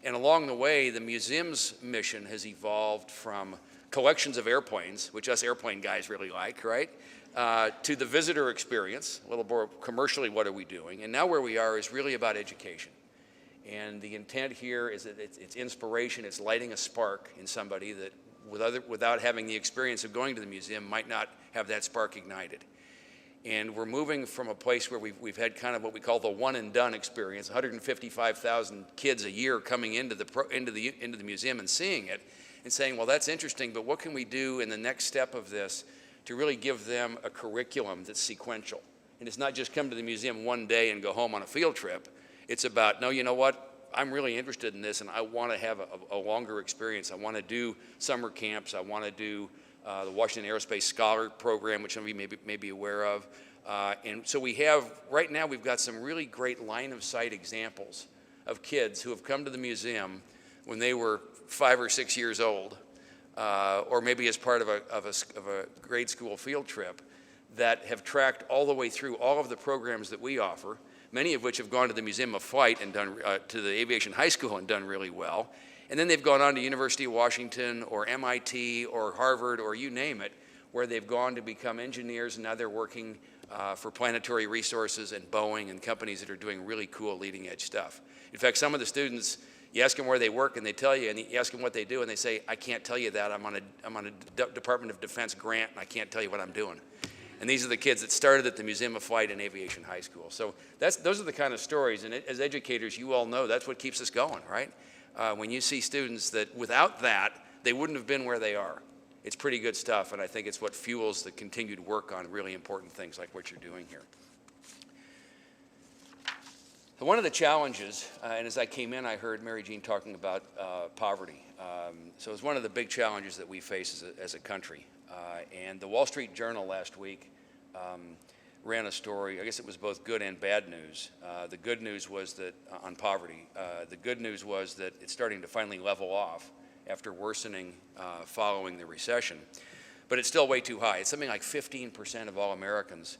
And along the way, the museum's mission has evolved from collections of airplanes, which us airplane guys really like, right? To the visitor experience, a little more commercially, what are we doing? And now where we are is really about education. And the intent here is that it's inspiration, it's lighting a spark in somebody that without having the experience of going to the museum might not have that spark ignited. And we're moving from a place where we've had kind of what we call the one and done experience, 155,000 kids a year coming into the museum and seeing it and saying, well, that's interesting, but what can we do in the next step of this to really give them a curriculum that's sequential? And it's not just come to the museum one day and go home on a field trip. It's about, no, you know what? I'm really interested in this and I want to have a longer experience. I want to do summer camps. I want to do the Washington Aerospace Scholar Program, which some of you may be aware of. And so right now we've got some really great line of sight examples of kids who have come to the museum when they were 5 or 6 years old, or maybe as part of a grade school field trip, that have tracked all the way through all of the programs that we offer, many of which have gone to the Museum of Flight and done to the Aviation High School and done really well. And then they've gone on to University of Washington or MIT or Harvard or you name it, where they've gone to become engineers and now they're working for Planetary Resources and Boeing and companies that are doing really cool leading edge stuff. In fact, some of the students, you ask them where they work and they tell you, and you ask them what they do and they say, I can't tell you that, I'm on a Department of Defense grant and I can't tell you what I'm doing. And these are the kids that started at the Museum of Flight and Aviation High School. So those are the kind of stories, and as educators, you all know that's what keeps us going, right? When you see students that without that, they wouldn't have been where they are. It's pretty good stuff, and I think it's what fuels the continued work on really important things like what you're doing here. So one of the challenges, and as I came in, I heard Mary Jean talking about poverty. So it's one of the big challenges that we face as a country. And the Wall Street Journal last week ran a story. I guess it was both good and bad news. The good news was that on poverty, the good news was that it's starting to finally level off after worsening following the recession. But it's still way too high. It's something like 15% of all Americans,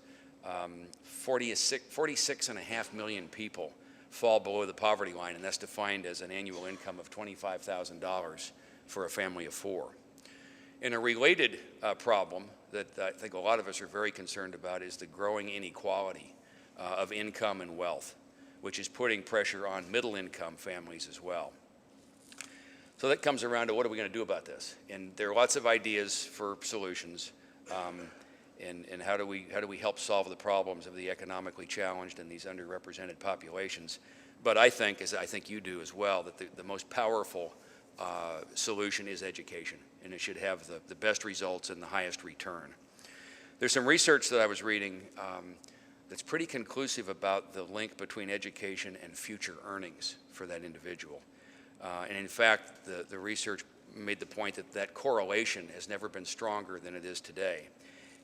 46.5 million people fall below the poverty line, and that's defined as an annual income of $25,000 for a family of 4. And a related problem that I think a lot of us are very concerned about is the growing inequality of income and wealth, which is putting pressure on middle-income families as well. So that comes around to what are we going to do about this? And there are lots of ideas for solutions, and how do we help solve the problems of the economically challenged and these underrepresented populations? But I think, as I think you do as well, that the most powerful solution is education, and it should have the best results and the highest return. There's some research that I was reading that's pretty conclusive about the link between education and future earnings for that individual. And in fact, the research made the point that correlation has never been stronger than it is today.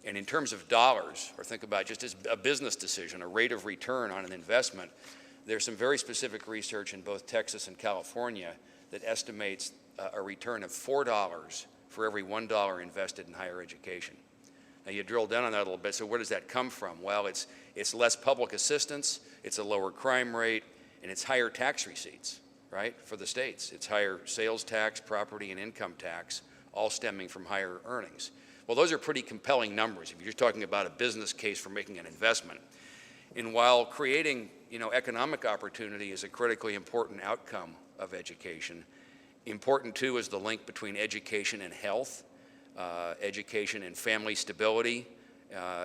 And in terms of dollars, or think about just as a business decision, a rate of return on an investment, there's some very specific research in both Texas and California that estimates a return of $4 for every $1 invested in higher education. Now you drill down on that a little bit, so where does that come from? Well, it's It's less public assistance, it's a lower crime rate, and it's higher tax receipts, right, for the states. It's higher sales tax, property, and income tax, all stemming from higher earnings. Well, those are pretty compelling numbers if you're just talking about a business case for making an investment. And while creating, economic opportunity is a critically important outcome of education, important too is the link between education and health, education and family stability,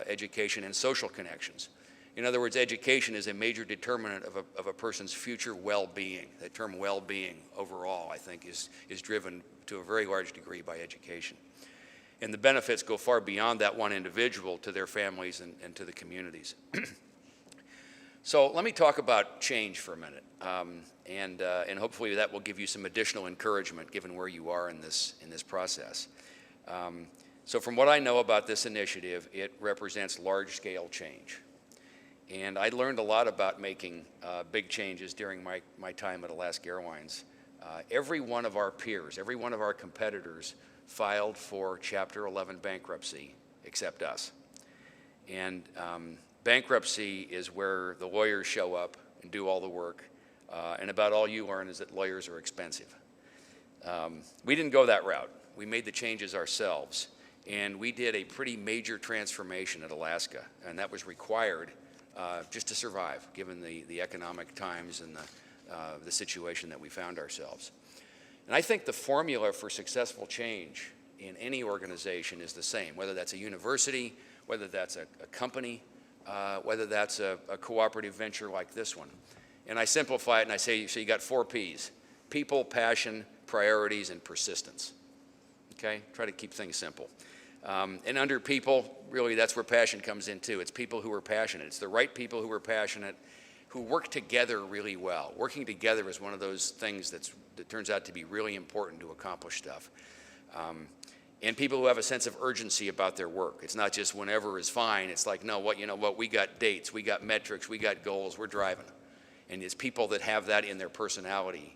education and social connections. In other words, education is a major determinant of a person's future well-being. The term well-being overall, I think, is driven to a very large degree by education. And the benefits go far beyond that one individual to their families and to the communities. So let me talk about change for a minute, and hopefully that will give you some additional encouragement given where you are in this process. So from what I know about this initiative, it represents large-scale change. And I learned a lot about making big changes during my time at Alaska Airlines. Every one of our peers, every one of our competitors filed for Chapter 11 bankruptcy except us. And bankruptcy is where the lawyers show up and do all the work, and about all you learn is that lawyers are expensive. We didn't go that route. We made the changes ourselves, and we did a pretty major transformation at Alaska, and that was required just to survive, given the economic times and the situation that we found ourselves. And I think the formula for successful change in any organization is the same, whether that's a university, whether that's a company, whether that's a cooperative venture like this one. And I simplify it and I say, so you got 4 Ps: people, passion, priorities, and persistence. Okay? Try to keep things simple. And under people, really that's where passion comes in too. It's people who are passionate. It's the right people who are passionate, who work together really well. Working together is one of those things that turns out to be really important to accomplish stuff. And people who have a sense of urgency about their work. It's not just whenever is fine. It's like, no, we got dates, we got metrics, we got goals, we're driving. And it's people that have that in their personality.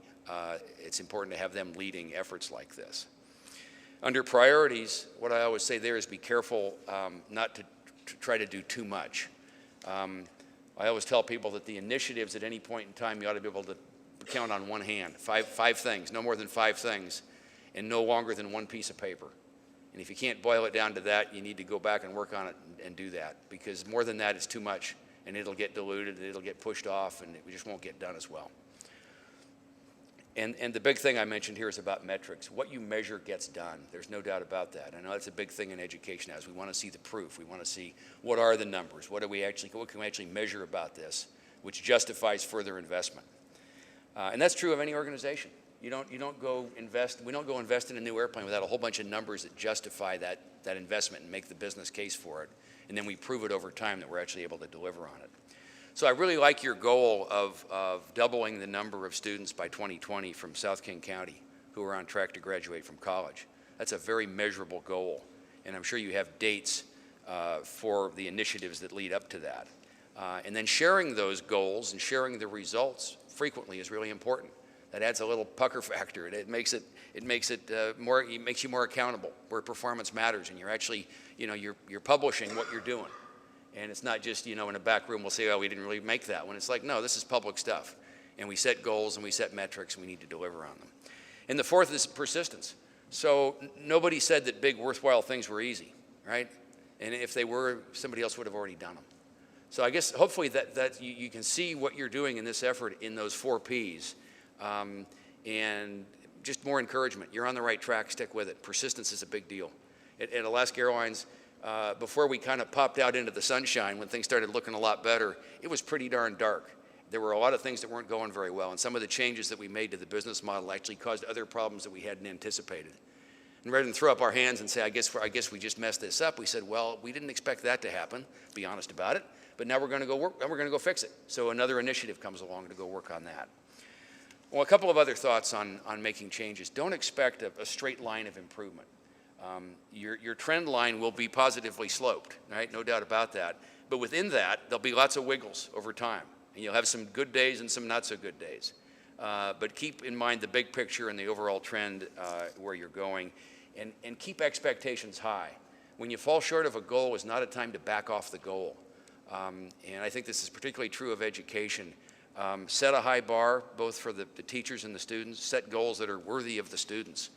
It's important to have them leading efforts like this. Under priorities, what I always say there is be careful not to try to do too much. I always tell people that the initiatives at any point in time, you ought to be able to count on one hand. Five things, no more than 5 things, and no longer than 1 piece of paper. And if you can't boil it down to that, you need to go back and work on it and do that, because more than that is too much, and it'll get diluted, and it'll get pushed off, and it just won't get done as well. And the big thing I mentioned here is about metrics. What you measure gets done. There's no doubt about that. I know that's a big thing in education now, is we want to see the proof. We want to see what are the numbers. What can we actually measure about this, which justifies further investment. And that's true of any organization. We don't go invest in a new airplane without a whole bunch of numbers that justify that investment and make the business case for it. And then we prove it over time that we're actually able to deliver on it. So I really like your goal of doubling the number of students by 2020 from South King County who are on track to graduate from college. That's a very measurable goal, and I'm sure you have dates for the initiatives that lead up to that. And then sharing those goals and sharing the results frequently is really important. That adds a little pucker factor. It makes you more accountable, where performance matters, and you're actually, you're publishing what you're doing. And it's not just, in a back room we'll say, oh, we didn't really make that one. It's like, no, this is public stuff. And we set goals and we set metrics and we need to deliver on them. And the fourth is persistence. So nobody said that big, worthwhile things were easy, right? And if they were, somebody else would have already done them. So I guess hopefully that you can see what you're doing in this effort in those 4 Ps. And just more encouragement. You're on the right track. Stick with it. Persistence is a big deal. At Alaska Airlines, before we kind of popped out into the sunshine, when things started looking a lot better, it was pretty darn dark. There were a lot of things that weren't going very well, and some of the changes that we made to the business model actually caused other problems that we hadn't anticipated. And rather than throw up our hands and say, I guess we just messed this up, we said, well, we didn't expect that to happen, be honest about it, but now we're going to go fix it. So another initiative comes along to go work on that. Well, a couple of other thoughts on making changes. Don't expect a straight line of improvement. Your trend line will be positively sloped, right? No doubt about that. But within that, there'll be lots of wiggles over time. And you'll have some good days and some not so good days. But keep in mind the big picture and the overall trend where you're going. And keep expectations high. When you fall short of a goal, it's not a time to back off the goal. And I think this is particularly true of education. Set a high bar, both for the teachers and the students. Set goals that are worthy of the students.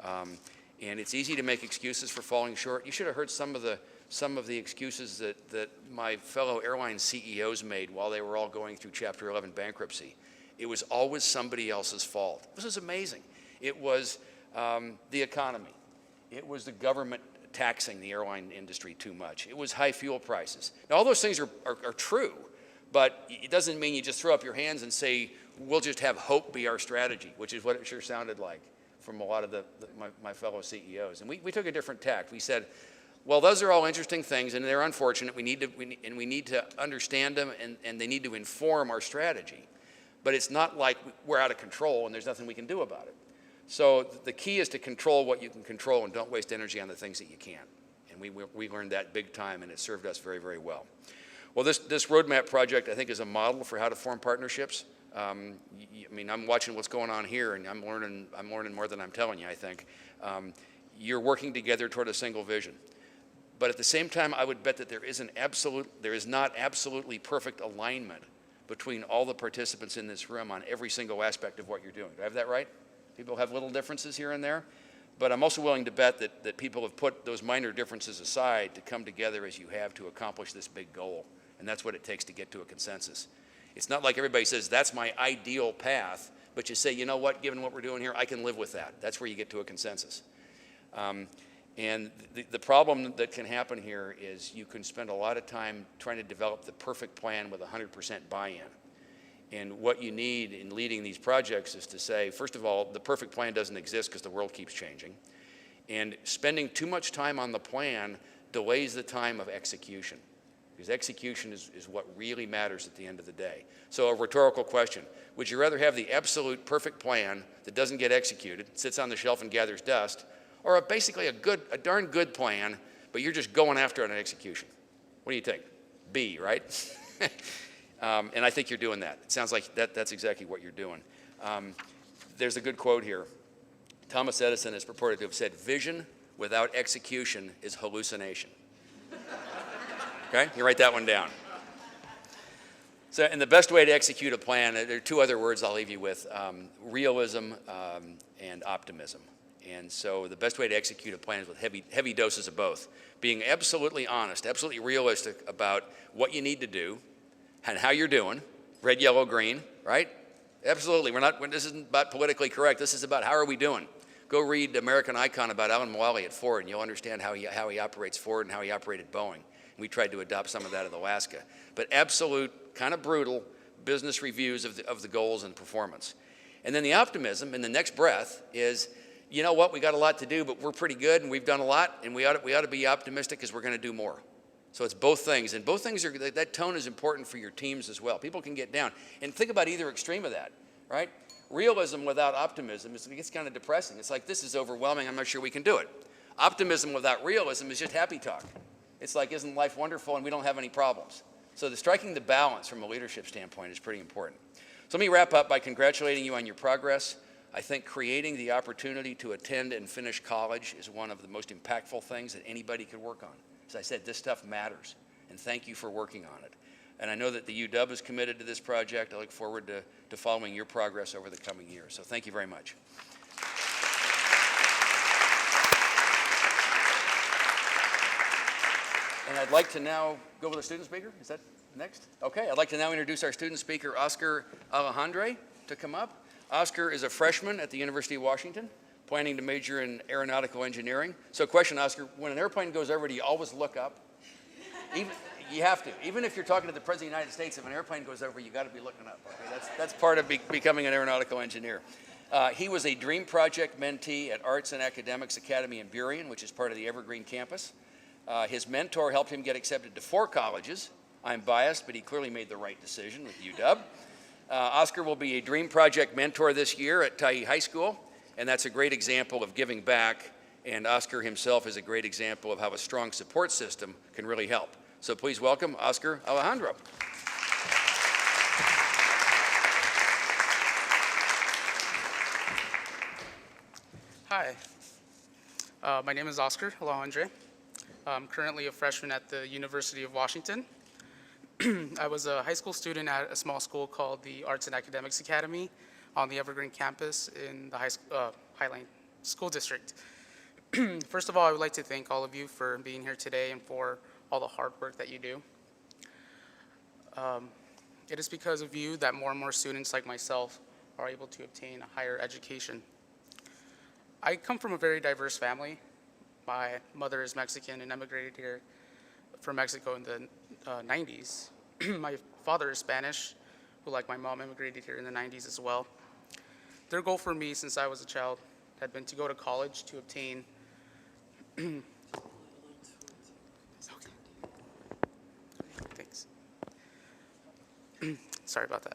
And it's easy to make excuses for falling short. You should have heard some of the excuses that my fellow airline CEOs made while they were all going through Chapter 11 bankruptcy. It was always somebody else's fault. This is amazing. It was the economy. It was the government taxing the airline industry too much. It was high fuel prices. Now, all those things are true, but it doesn't mean you just throw up your hands and say, we'll just have hope be our strategy, which is what it sure sounded like from a lot of my fellow CEOs. And we took a different tack. We said, well, those are all interesting things, and they're unfortunate. We need to understand them, and they need to inform our strategy. But it's not like we're out of control and there's nothing we can do about it. So the key is to control what you can control and don't waste energy on the things that you can't. And we learned that big time, and it served us very, very well. Well, this roadmap project, I think, is a model for how to form partnerships. I mean, I'm watching what's going on here, and I'm learning more than I'm telling you, I think. You're working together toward a single vision. But at the same time, I would bet that there is not absolutely perfect alignment between all the participants in this room on every single aspect of what you're doing. Do I have that right? People have little differences here and there. But I'm also willing to bet that people have put those minor differences aside to come together as you have to accomplish this big goal. And that's what it takes to get to a consensus. It's not like everybody says, that's my ideal path, but you say, you know what, given what we're doing here, I can live with that. That's where you get to a consensus. And the problem that can happen here is you can spend a lot of time trying to develop the perfect plan with 100% buy-in. And what you need in leading these projects is to say, first of all, the perfect plan doesn't exist because the world keeps changing. And spending too much time on the plan delays the time of execution. Because execution is what really matters at the end of the day. So a rhetorical question, would you rather have the absolute perfect plan that doesn't get executed, sits on the shelf and gathers dust, or basically a darn good plan, but you're just going after it on execution? What do you think? B, right? And I think you're doing that. It sounds like that's exactly what you're doing. There's a good quote here. Thomas Edison is purported to have said, vision without execution is hallucination. Okay, you write that one down. So, and the best way to execute a plan, there are two other words I'll leave you with, realism and optimism. And so the best way to execute a plan is with heavy doses of both. Being absolutely honest, absolutely realistic about what you need to do and how you're doing, red, yellow, green, right? Absolutely, this isn't about politically correct, this is about how are we doing. Go read American Icon about Alan Mulally at Ford, and you'll understand how he operates Ford and how he operated Boeing. We tried to adopt some of that in Alaska. But absolute, kind of brutal business reviews of the goals and performance. And then the optimism in the next breath is, you know what, we got a lot to do, but we're pretty good and we've done a lot, and we ought to be optimistic because we're going to do more. So it's both things, and both things that tone is important for your teams as well. People can get down. And think about either extreme of that, right? Realism without optimism, it gets kind of depressing. It's like, this is overwhelming, I'm not sure we can do it. Optimism without realism is just happy talk. It's like, isn't life wonderful and we don't have any problems? So striking the balance from a leadership standpoint is pretty important. So let me wrap up by congratulating you on your progress. I think creating the opportunity to attend and finish college is one of the most impactful things that anybody could work on. As I said, this stuff matters, and thank you for working on it. And I know that the UW is committed to this project. I look forward to following your progress over the coming years. So thank you very much. And I'd like to now go with the student speaker. Is that next? Okay, I'd like to now introduce our student speaker, Oscar Alejandre, to come up. Oscar is a freshman at the University of Washington, planning to major in aeronautical engineering. So question, Oscar, when an airplane goes over, do you always look up? You have to. Even if you're talking to the President of the United States, if an airplane goes over, you got to be looking up. Okay? That's part of becoming an aeronautical engineer. He was a Dream Project mentee at Arts and Academics Academy in Burien, which is part of the Evergreen campus. His mentor helped him get accepted to 4 colleges. I'm biased, but he clearly made the right decision with UW. Oscar will be a Dream Project mentor this year at Tyee High School, and that's a great example of giving back, and Oscar himself is a great example of how a strong support system can really help. So please welcome Oscar Alejandre. Hi, my name is Oscar Alejandre. I'm currently a freshman at the University of Washington. I was a high school student at a small school called the Arts and Academics Academy on the Evergreen campus in the Highline School District. First of all, I would like to thank all of you for being here today and for all the hard work that you do. It is because of you that more and more students like myself are able to obtain a higher education. I come from a very diverse family. My mother is Mexican and emigrated here from Mexico in the 90s. My father is Spanish, who, like my mom, immigrated here in the 90s as well. Their goal for me since I was a child had been to go to college to obtain Thanks. Sorry about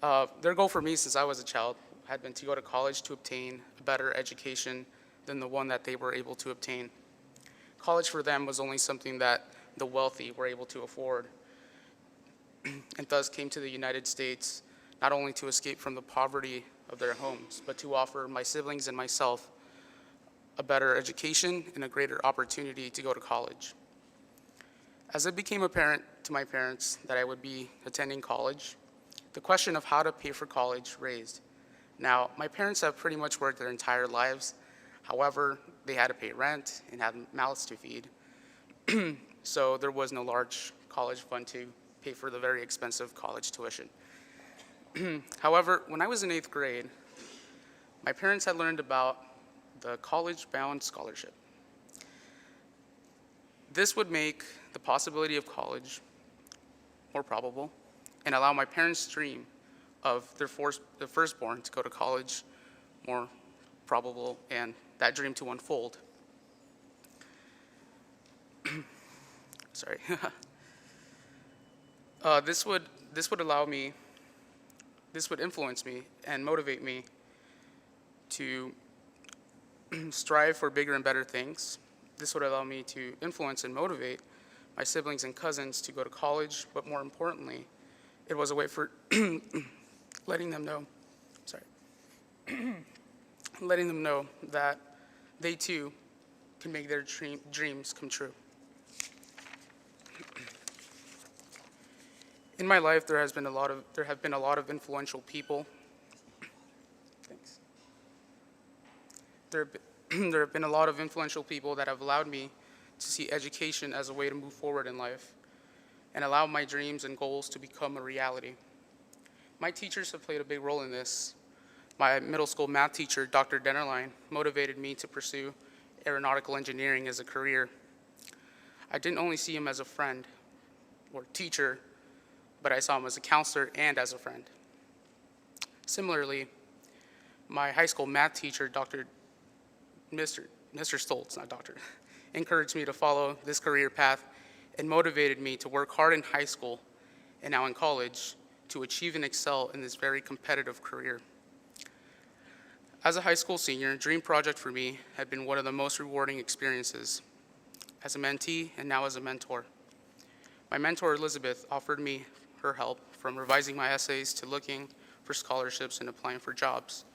that. Their goal for me since I was a child had been to go to college to obtain a better education than the one that they were able to obtain. College for them was only something that the wealthy were able to afford, and thus came to the United States not only to escape from the poverty of their homes, but to offer my siblings and myself a better education and a greater opportunity to go to college. As it became apparent to my parents that I would be attending college, the question of how to pay for college raised. Now, my parents have pretty much worked their entire lives. However, they had to pay rent and had mouths to feed. So there was no large college fund to pay for the very expensive college tuition. However, when I was in 8th grade, my parents had learned about the college-bound scholarship. This would make the possibility of college more probable and allow my parents' dream of their firstborn to go to college more probable and that dream to unfold. Sorry. This would influence me and motivate me to strive for bigger and better things. This would allow me to influence and motivate my siblings and cousins to go to college, but more importantly, it was a way for letting them know that they too can make their dreams come true. In my life, there have been a lot of influential people. Thanks. There have been a lot of influential people that have allowed me to see education as a way to move forward in life and allow my dreams and goals to become a reality. My teachers have played a big role in this. My middle school math teacher, Dr. Dennerline, motivated me to pursue aeronautical engineering as a career. I didn't only see him as a friend or teacher, but I saw him as a counselor and as a friend. Similarly, my high school math teacher, Mr. Stoltz, not doctor, encouraged me to follow this career path and motivated me to work hard in high school and now in college to achieve and excel in this very competitive career. As a high school senior, Dream Project for me had been one of the most rewarding experiences as a mentee and now as a mentor. My mentor, Elizabeth, offered me her help from revising my essays to looking for scholarships and applying for jobs.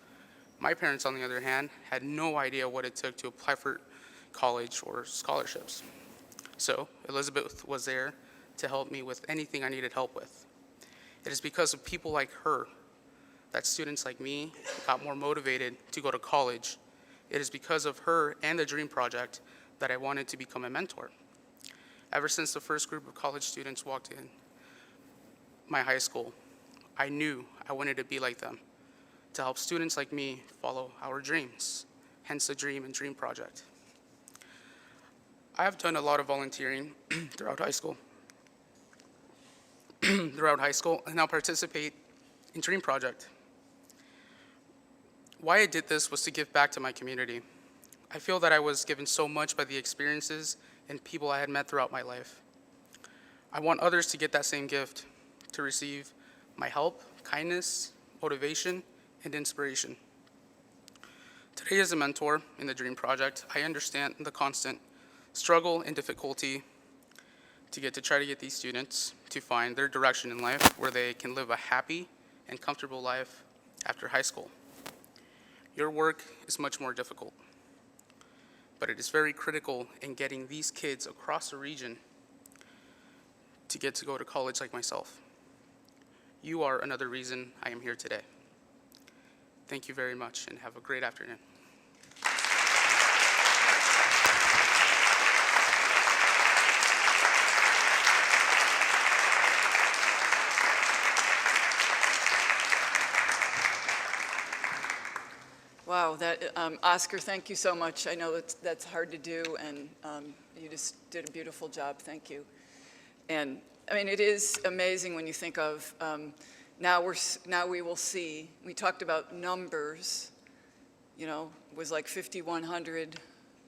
My parents, on the other hand, had no idea what it took to apply for college or scholarships. So Elizabeth was there to help me with anything I needed help with. It is because of people like her that students like me got more motivated to go to college. It is because of her and the Dream Project that I wanted to become a mentor. Ever since the first group of college students walked in my high school, I knew I wanted to be like them, to help students like me follow our dreams, hence the Dream and Dream Project. I have done a lot of volunteering throughout high school, and now participate in Dream Project. Why I did this was to give back to my community. I feel that I was given so much by the experiences and people I had met throughout my life. I want others to get that same gift, to receive my help, kindness, motivation, and inspiration. Today, as a mentor in the Dream Project, I understand the constant struggle and difficulty to try to get these students to find their direction in life where they can live a happy and comfortable life after high school. Your work is much more difficult, but it is very critical in getting these kids across the region to get to go to college like myself. You are another reason I am here today. Thank you very much, and have a great afternoon. Wow, Oscar, thank you so much. I know that's hard to do, and you just did a beautiful job. Thank you. And I mean, it is amazing when you think of now we will see. We talked about numbers. You know, it was like 5,100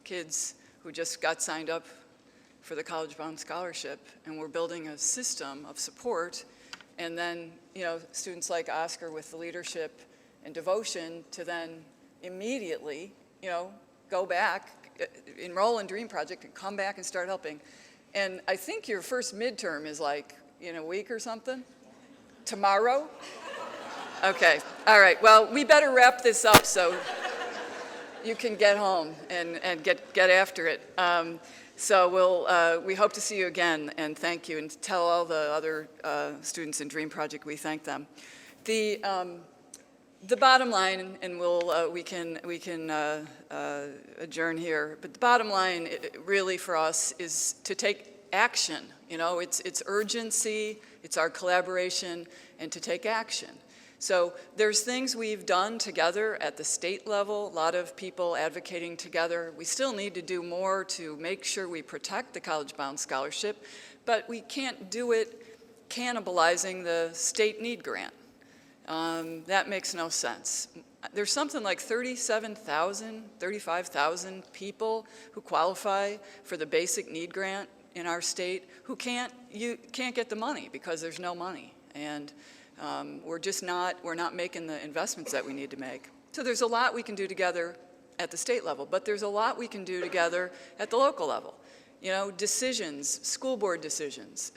kids who just got signed up for the College Bound Scholarship, and we're building a system of support. And then, you know, students like Oscar with the leadership and devotion to then immediately, you know, go back, enroll in Dream Project, and come back and start helping. And I think your first midterm is like in a week or something? Tomorrow? Okay, all right. Well, we better wrap this up so you can get home and get after it. So we hope to see you again, and thank you, and tell all the other students in Dream Project we thank them. The bottom line, and we can adjourn here, but the bottom line really for us is to take action. You know, it's urgency, it's our collaboration, and to take action. So there's things we've done together at the state level, a lot of people advocating together. We still need to do more to make sure we protect the College Bound Scholarship, but we can't do it cannibalizing the state need grant. That makes no sense. There's something like 37,000, 35,000 people who qualify for the basic need grant in our state who can't get the money because there's no money. And we're not making the investments that we need to make. So there's a lot we can do together at the state level, but there's a lot we can do together at the local level. You know, decisions, school board decisions,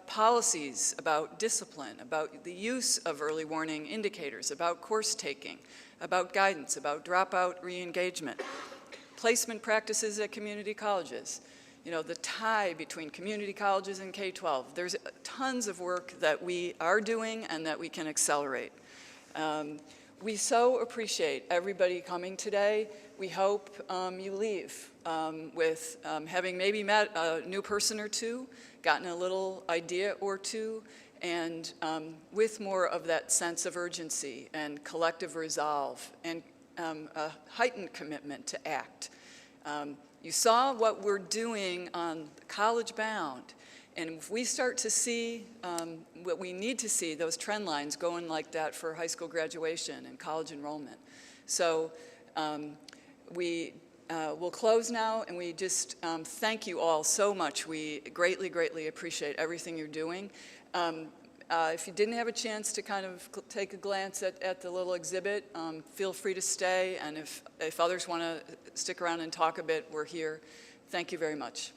policies about discipline, about the use of early warning indicators, about course taking, about guidance, about dropout re-engagement, placement practices at community colleges, you know, the tie between community colleges and K-12. There's tons of work that we are doing and that we can accelerate. We so appreciate everybody coming today. We hope you leave with having maybe met a new person or two, gotten a little idea or two, and with more of that sense of urgency and collective resolve and a heightened commitment to act. You saw what we're doing on College Bound, and if we start to see what we need to see, those trend lines going like that for high school graduation and college enrollment. So we will close now, and we just thank you all so much. We greatly, greatly appreciate everything you're doing. If you didn't have a chance to kind of take a glance at the little exhibit, feel free to stay, and if others want to stick around and talk a bit, we're here. Thank you very much.